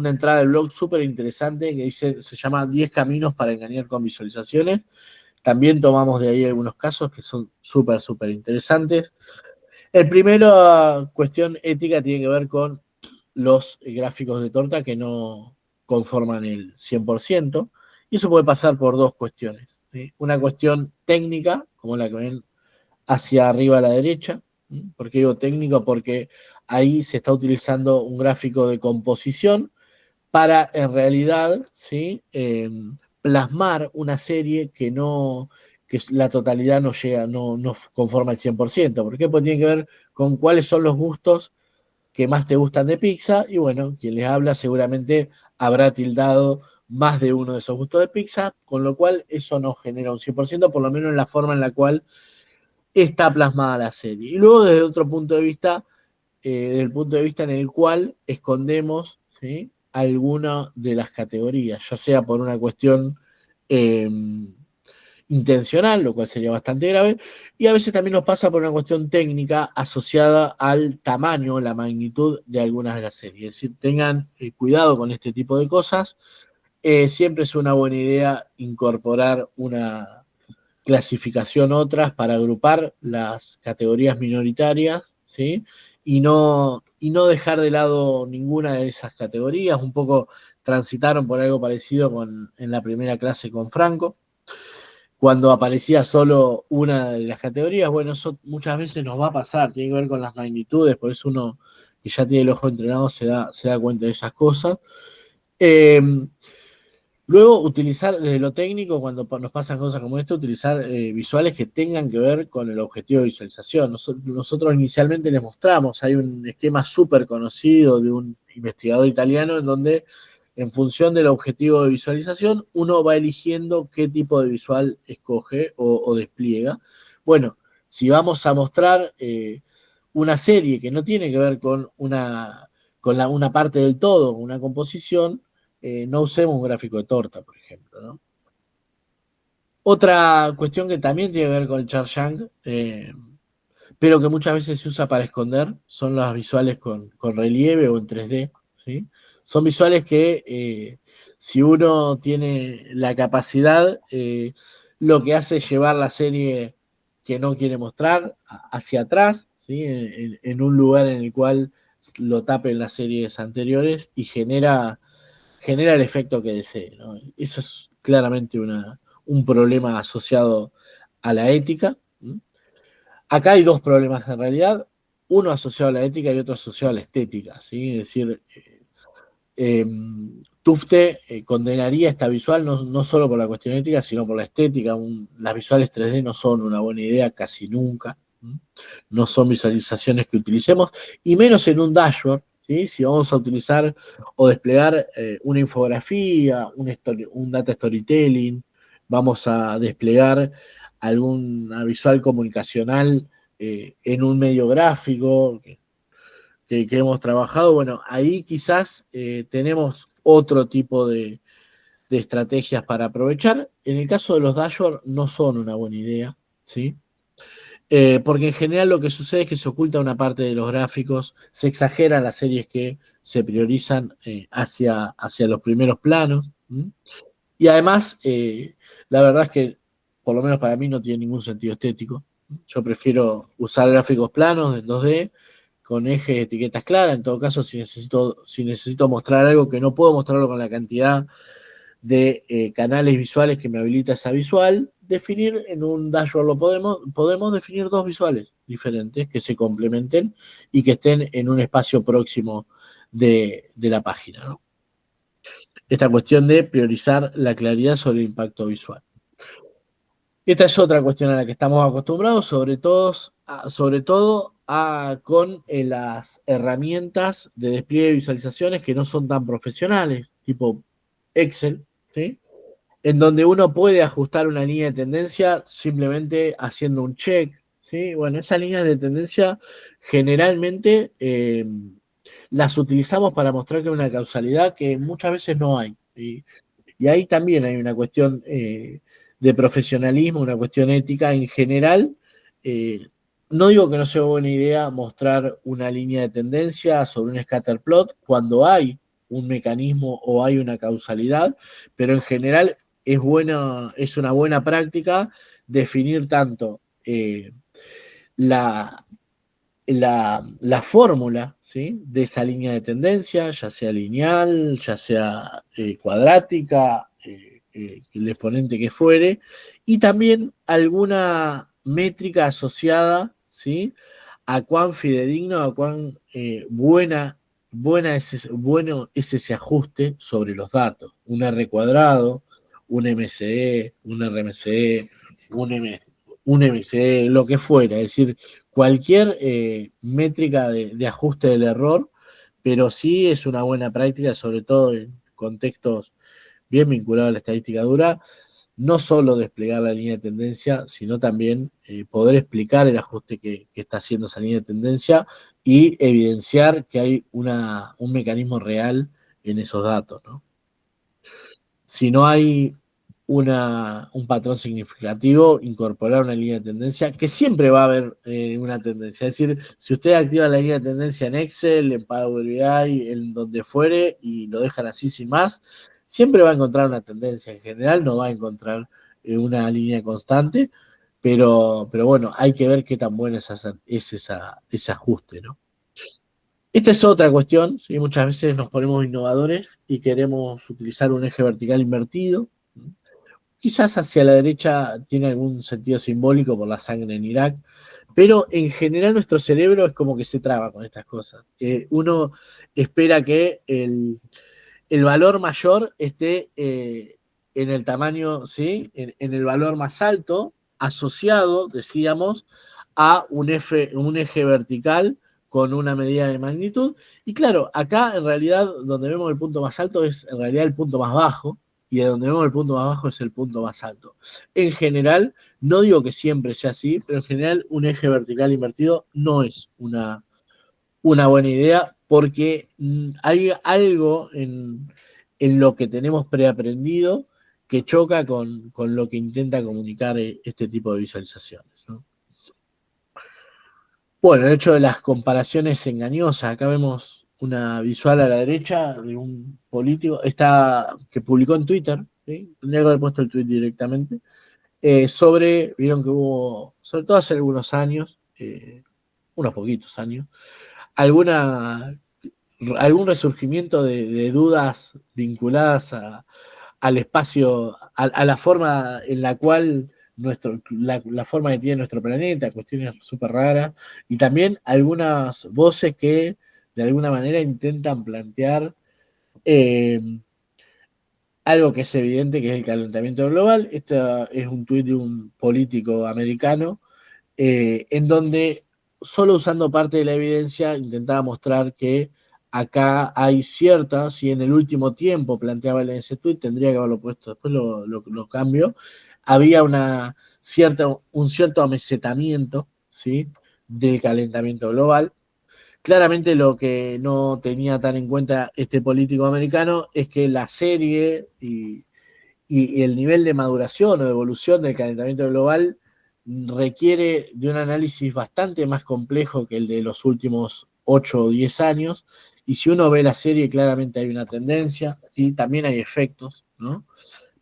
entrada del blog súper interesante que se llama 10 caminos para engañar con visualizaciones. También tomamos de ahí algunos casos que son súper, súper interesantes. El primero, cuestión ética, tiene que ver con los gráficos de torta que no conforman el 100%, y eso puede pasar por 2 cuestiones, ¿sí? Una cuestión técnica, como la que ven hacia arriba a la derecha. ¿Por qué digo técnico? Porque ahí se está utilizando un gráfico de composición para, en realidad, ¿sí? Plasmar una serie que la totalidad no llega, no conforma el 100%. ¿Por qué? Porque tiene que ver con cuáles son los gustos que más te gustan de pizza, y bueno, quien les habla seguramente habrá tildado más de uno de esos gustos de pizza, con lo cual eso no genera un 100%, por lo menos en la forma en la cual está plasmada la serie. Y luego desde otro punto de vista, desde el punto de vista en el cual escondemos, ¿sí?, alguna de las categorías, ya sea por una cuestión intencional, lo cual sería bastante grave, y a veces también nos pasa por una cuestión técnica asociada al tamaño, la magnitud de algunas de las series. Es decir, tengan cuidado con este tipo de cosas. Siempre es una buena idea incorporar una clasificación otras para agrupar las categorías minoritarias, ¿sí? Y no dejar de lado ninguna de esas categorías. Un poco transitaron por algo parecido en la primera clase con Franco, cuando aparecía solo una de las categorías. Bueno, eso muchas veces nos va a pasar, tiene que ver con las magnitudes, por eso uno que ya tiene el ojo entrenado se da cuenta de esas cosas. Luego, utilizar desde lo técnico, cuando nos pasan cosas como esto, utilizar visuales que tengan que ver con el objetivo de visualización. Nosotros inicialmente les mostramos, hay un esquema súper conocido de un investigador italiano en donde, en función del objetivo de visualización, uno va eligiendo qué tipo de visual escoge o despliega. Bueno, si vamos a mostrar una serie que no tiene que ver con una parte del todo, una composición, no usemos un gráfico de torta, por ejemplo, ¿no? Otra cuestión que también tiene que ver con el Cruikshank, pero que muchas veces se usa para esconder, son las visuales con relieve o en 3D, ¿sí? Son visuales que, si uno tiene la capacidad, lo que hace es llevar la serie que no quiere mostrar hacia atrás, ¿sí? En un lugar en el cual lo tapen las series anteriores y genera el efecto que desee, ¿no? Eso es claramente un problema asociado a la ética. Acá hay dos problemas en realidad, uno asociado a la ética y otro asociado a la estética, ¿sí? Es decir, Tufte condenaría esta visual no solo por la cuestión ética, sino por la estética. Las visuales 3D no son una buena idea casi nunca, no son visualizaciones que utilicemos, y menos en un dashboard, ¿sí? Si vamos a utilizar o desplegar una infografía, un data storytelling, vamos a desplegar alguna visual comunicacional en un medio gráfico que hemos trabajado, bueno, ahí quizás tenemos otro tipo de estrategias para aprovechar. En el caso de los dashboard no son una buena idea, ¿sí? Porque en general lo que sucede es que se oculta una parte de los gráficos, se exageran las series que se priorizan hacia los primeros planos, ¿sí? Y además, la verdad es que, por lo menos para mí, no tiene ningún sentido estético. Yo prefiero usar gráficos planos en 2D, con ejes de etiquetas claras. En todo caso, si necesito mostrar algo que no puedo mostrarlo con la cantidad de canales visuales que me habilita esa visual, definir en un dashboard podemos definir dos visuales diferentes que se complementen y que estén en un espacio próximo de la página, ¿no? Esta cuestión de priorizar la claridad sobre el impacto visual. Esta es otra cuestión a la que estamos acostumbrados, sobre todo con las herramientas de despliegue de visualizaciones que no son tan profesionales, tipo Excel, ¿sí? En donde uno puede ajustar una línea de tendencia simplemente haciendo un check, ¿sí? Bueno, esas líneas de tendencia generalmente las utilizamos para mostrar que hay una causalidad que muchas veces no hay, ¿sí? Y ahí también hay una cuestión de profesionalismo, una cuestión ética en general. No digo que no sea buena idea mostrar una línea de tendencia sobre un scatter plot cuando hay un mecanismo o hay una causalidad, pero en general es una buena práctica definir tanto la fórmula, ¿sí? De esa línea de tendencia, ya sea lineal, ya sea cuadrática, el exponente que fuere, y también alguna métrica asociada, ¿sí? A cuán fidedigno, a cuán bueno es ese ajuste sobre los datos. Un R cuadrado, un MCE, un RMCE, un MCE, lo que fuera. Es decir, cualquier métrica de ajuste del error, pero sí es una buena práctica, sobre todo en contextos bien vinculados a la estadística dura, no solo desplegar la línea de tendencia, sino también poder explicar el ajuste que está haciendo esa línea de tendencia y evidenciar que hay un mecanismo real en esos datos, ¿no? Si no hay un patrón significativo, incorporar una línea de tendencia, que siempre va a haber una tendencia. Es decir, si usted activa la línea de tendencia en Excel, en Power BI, en donde fuere, y lo dejan así sin más, siempre va a encontrar una tendencia. En general no va a encontrar una línea constante, pero bueno, hay que ver qué tan bueno es ese ajuste, ¿no? Esta es otra cuestión, ¿sí? Muchas veces nos ponemos innovadores y queremos utilizar un eje vertical invertido. Quizás hacia la derecha tiene algún sentido simbólico por la sangre en Irak, pero en general nuestro cerebro es como que se traba con estas cosas. Uno espera que el valor mayor esté en el tamaño, ¿sí? En el valor más alto, asociado, decíamos, a un eje vertical con una medida de magnitud. Y claro, acá en realidad donde vemos el punto más alto es en realidad el punto más bajo, y de donde vemos el punto más bajo es el punto más alto. En general, no digo que siempre sea así, pero en general un eje vertical invertido no es una buena idea porque hay algo en lo que tenemos preaprendido que choca con lo que intenta comunicar este tipo de visualizaciones, ¿no? Bueno, el hecho de las comparaciones engañosas. Acá vemos una visual a la derecha de un político que publicó en Twitter, ¿sí? Tendría que haber puesto el tweet directamente, vieron que hubo, sobre todo hace algunos años, unos poquitos años, algún resurgimiento de dudas vinculadas al espacio, a la forma en la cual la forma que tiene nuestro planeta, cuestiones súper raras, y también algunas voces que de alguna manera intentan plantear algo que es evidente, que es el calentamiento global. Este es un tuit de un político americano, en donde solo usando parte de la evidencia intentaba mostrar que acá hay ciertas, si en el último tiempo planteaba en ese tuit, tendría que haberlo puesto, después lo cambio, había un cierto amesetamiento, ¿sí?, del calentamiento global. Claramente lo que no tenía tan en cuenta este político americano es que la serie y el nivel de maduración o de evolución del calentamiento global requiere de un análisis bastante más complejo que el de los últimos 8 o 10 años, y si uno ve la serie claramente hay una tendencia, ¿sí? También hay efectos, ¿no?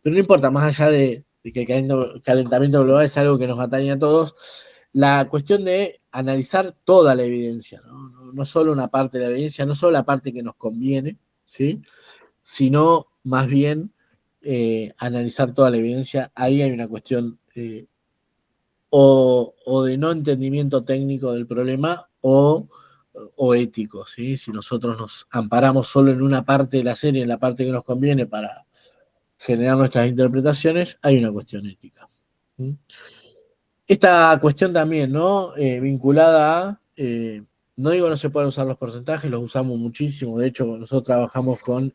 Pero no importa, más allá de que el calentamiento global es algo que nos atañe a todos, la cuestión de analizar toda la evidencia, no solo una parte de la evidencia, no solo la parte que nos conviene, ¿sí?, sino más bien analizar toda la evidencia. Ahí hay una cuestión o de no entendimiento técnico del problema o ético, ¿sí? Si nosotros nos amparamos solo en una parte de la serie, en la parte que nos conviene para generar nuestras interpretaciones, hay una cuestión ética. ¿Sí? Esta cuestión también, ¿no? Vinculada a, no digo no se pueden usar los porcentajes, los usamos muchísimo, de hecho nosotros trabajamos con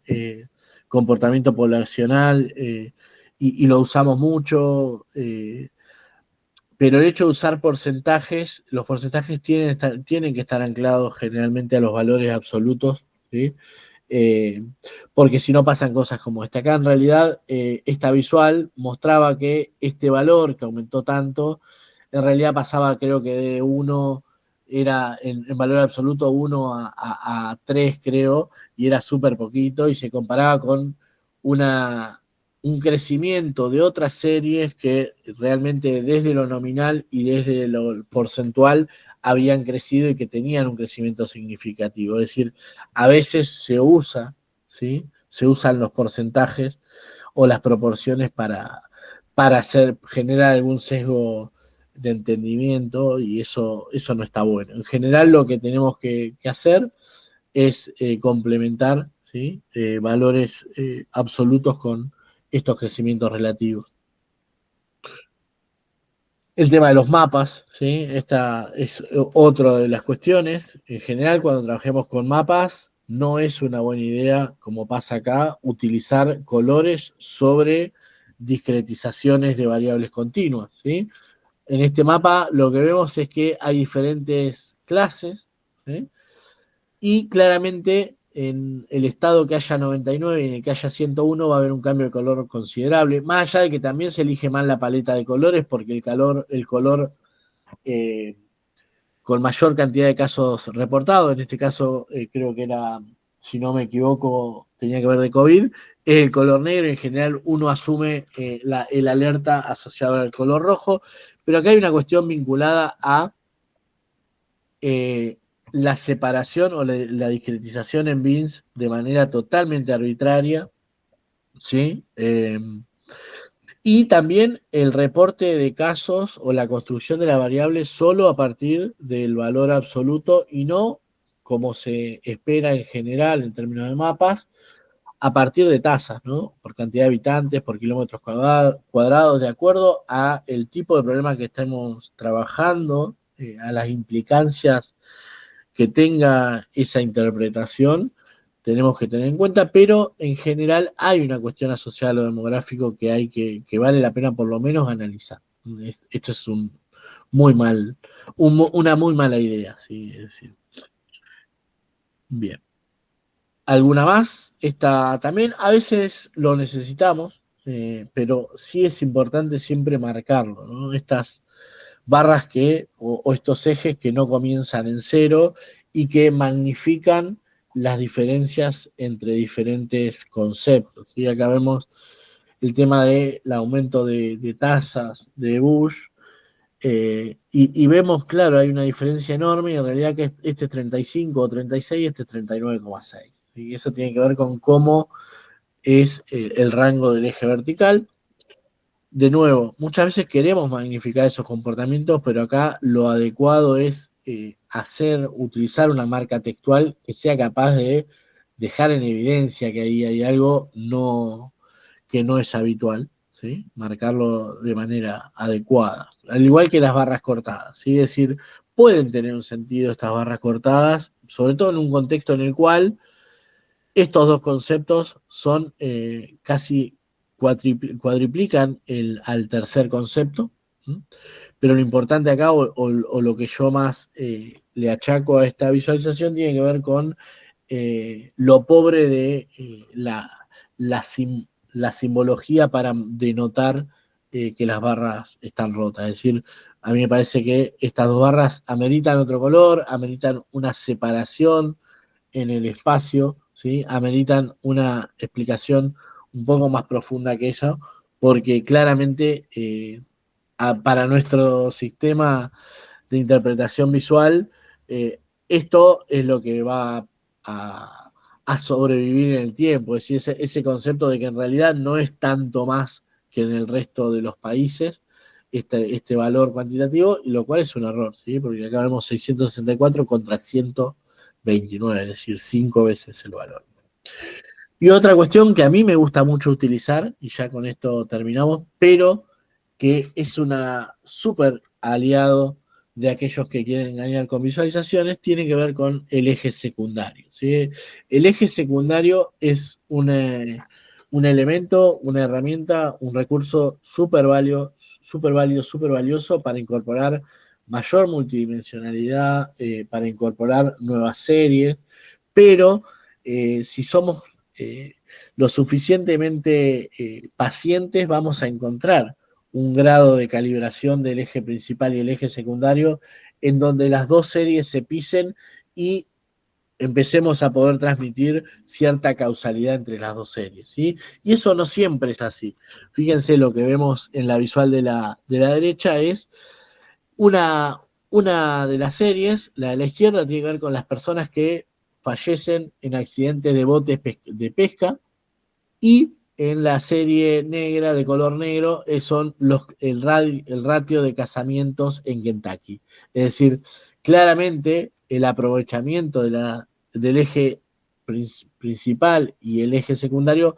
comportamiento poblacional y lo usamos mucho, pero el hecho de usar porcentajes, los porcentajes tienen que estar anclados generalmente a los valores absolutos, ¿sí? Porque si no pasan cosas como esta. Acá en realidad esta visual mostraba que este valor que aumentó tanto, en realidad pasaba creo que de 1, era en valor absoluto 1 a 3 creo, y era súper poquito, y se comparaba con un crecimiento de otras series que realmente desde lo nominal y desde lo porcentual habían crecido y que tenían un crecimiento significativo. Es decir, a veces se usa, ¿sí?, se usan los porcentajes o las proporciones para generar algún sesgo de entendimiento, y eso no está bueno. En general lo que tenemos que hacer es complementar, ¿sí?, valores absolutos con estos crecimientos relativos. El tema de los mapas, ¿sí? Esta es otra de las cuestiones. En general, cuando trabajemos con mapas, no es una buena idea, como pasa acá, utilizar colores sobre discretizaciones de variables continuas, ¿sí? En este mapa lo que vemos es que hay diferentes clases, ¿sí?, y claramente en el estado que haya 99 y en el que haya 101 va a haber un cambio de color considerable, más allá de que también se elige mal la paleta de colores, porque el color con mayor cantidad de casos reportados, en este caso creo que era, si no me equivoco, tenía que ver de COVID, es el color negro. En general uno asume el alerta asociado al color rojo, pero acá hay una cuestión vinculada a la separación o la discretización en bins de manera totalmente arbitraria, ¿sí? Y también el reporte de casos o la construcción de la variable solo a partir del valor absoluto y no, como se espera en general en términos de mapas, a partir de tasas, ¿no? Por cantidad de habitantes, por kilómetros cuadrados, de acuerdo a el tipo de problema que estemos trabajando, a las implicancias que tenga esa interpretación, tenemos que tener en cuenta, pero en general hay una cuestión asociada a lo demográfico que vale la pena por lo menos analizar. Esto es una muy mala idea, ¿sí? Es decir, bien. ¿Alguna más? Esta también a veces lo necesitamos, pero sí es importante siempre marcarlo, ¿no? Estas barras o estos ejes que no comienzan en cero y que magnifican las diferencias entre diferentes conceptos. ¿Sí? Acá vemos el tema del aumento de tasas de Bush, y vemos, claro, hay una diferencia enorme, y en realidad que este es 35 o 36, este es 39,6. Y eso tiene que ver con cómo es el rango del eje vertical. De nuevo, muchas veces queremos magnificar esos comportamientos, pero acá lo adecuado es utilizar una marca textual que sea capaz de dejar en evidencia que ahí hay algo que no es habitual, ¿sí? Marcarlo de manera adecuada, al igual que las barras cortadas, ¿sí? Es decir, pueden tener un sentido estas barras cortadas, sobre todo en un contexto en el cual estos dos conceptos son casi cuadriplican al tercer concepto, ¿sí? Pero lo importante acá, o lo que yo más le achaco a esta visualización, tiene que ver con lo pobre de la simbología para denotar que las barras están rotas. Es decir, a mí me parece que estas dos barras ameritan otro color, ameritan una separación en el espacio, ¿sí? Ameritan una explicación un poco más profunda que eso, porque claramente para nuestro sistema de interpretación visual, esto es lo que va a sobrevivir en el tiempo. Es decir, ese concepto de que en realidad no es tanto más que en el resto de los países este valor cuantitativo, lo cual es un error, ¿sí? Porque acá vemos 664 contra 129, es decir, 5 veces el valor. Y otra cuestión que a mí me gusta mucho utilizar, y ya con esto terminamos, pero que es una súper aliado de aquellos que quieren engañar con visualizaciones, tiene que ver con el eje secundario, ¿sí? El eje secundario es un elemento, una herramienta, un recurso súper válido, súper valioso para incorporar mayor multidimensionalidad, para incorporar nuevas series, pero si somos lo suficientemente pacientes, vamos a encontrar un grado de calibración del eje principal y el eje secundario en donde las dos series se pisen y empecemos a poder transmitir cierta causalidad entre las dos series, ¿sí? Y eso no siempre es así. Fíjense, lo que vemos en la visual de la derecha es una de las series, la de la izquierda, tiene que ver con las personas que fallecen en accidentes de botes de pesca, y en la serie negra, de color negro, son el ratio de casamientos en Kentucky. Es decir, claramente el aprovechamiento del eje principal y el eje secundario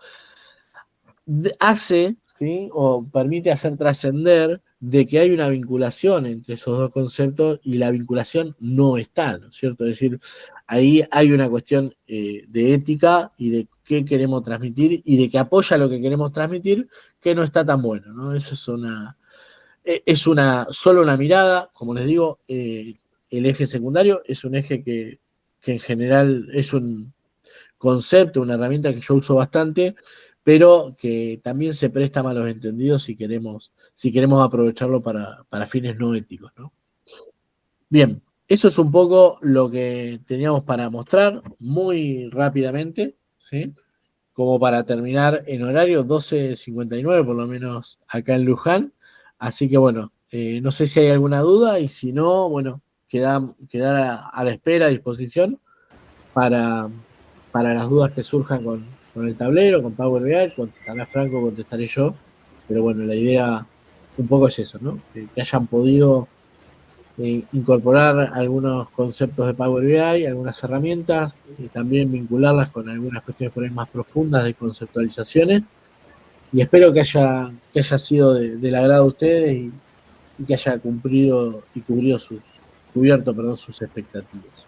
hace, ¿sí? O permite hacer trascender de que hay una vinculación entre esos dos conceptos, y la vinculación no está, ¿no es cierto? Es decir, ahí hay una cuestión de ética y de qué queremos transmitir y de que apoya lo que queremos transmitir, que no está tan bueno, ¿no? Esa es solo una mirada. Como les digo, el eje secundario es un eje que en general es un concepto, una herramienta que yo uso bastante, pero que también se presta a malos entendidos si queremos aprovecharlo para fines no éticos, ¿no? Bien, eso es un poco lo que teníamos para mostrar muy rápidamente, ¿sí? Como para terminar en horario 12:59, por lo menos acá en Luján. Así que bueno, no sé si hay alguna duda, y si no, bueno, quedar a la espera, a disposición para las dudas que surjan con el tablero, con Power BI. Contestará Franco, contestaré yo, pero bueno, la idea un poco es eso, ¿no? Que hayan podido incorporar algunos conceptos de Power BI, algunas herramientas, y también vincularlas con algunas cuestiones por ahí más profundas de conceptualizaciones, y espero que haya sido del agrado de ustedes, y que haya cubierto sus expectativas.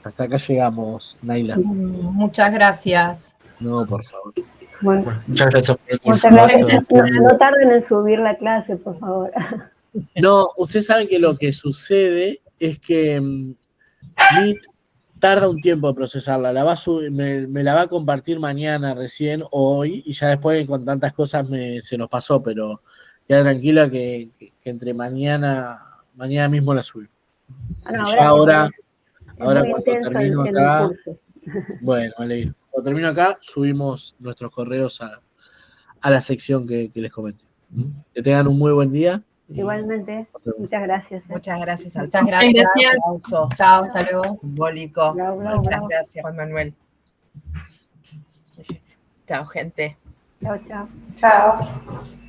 Hasta acá llegamos, Naila.
Muchas gracias.
No, por favor.
Bueno,
Muchas gracias por el curso.
muchas gracias. No tarden en subir la clase, por favor.
No, ustedes saben que lo que sucede es que Meet tarda un tiempo en procesarla. Me la va a compartir mañana recién, o hoy, y ya después con tantas cosas se nos pasó, pero queda tranquila que entre mañana mismo la subo.
No,
ya ahora
muy
cuando
intenso
termino
el
acá,
curso.
bueno, me alegro. Cuando termino acá, subimos nuestros correos a la sección que les comenté. Que tengan un muy buen día.
Igualmente, muchas gracias.
Muchas gracias. Muchas gracias.
gracias.
Aplauso. Chao, hasta luego. Simbólico.
Bravo, bravo,
Muchas
bravo.
gracias, Juan Manuel. Chao, gente.
Chao, chao.
Chao.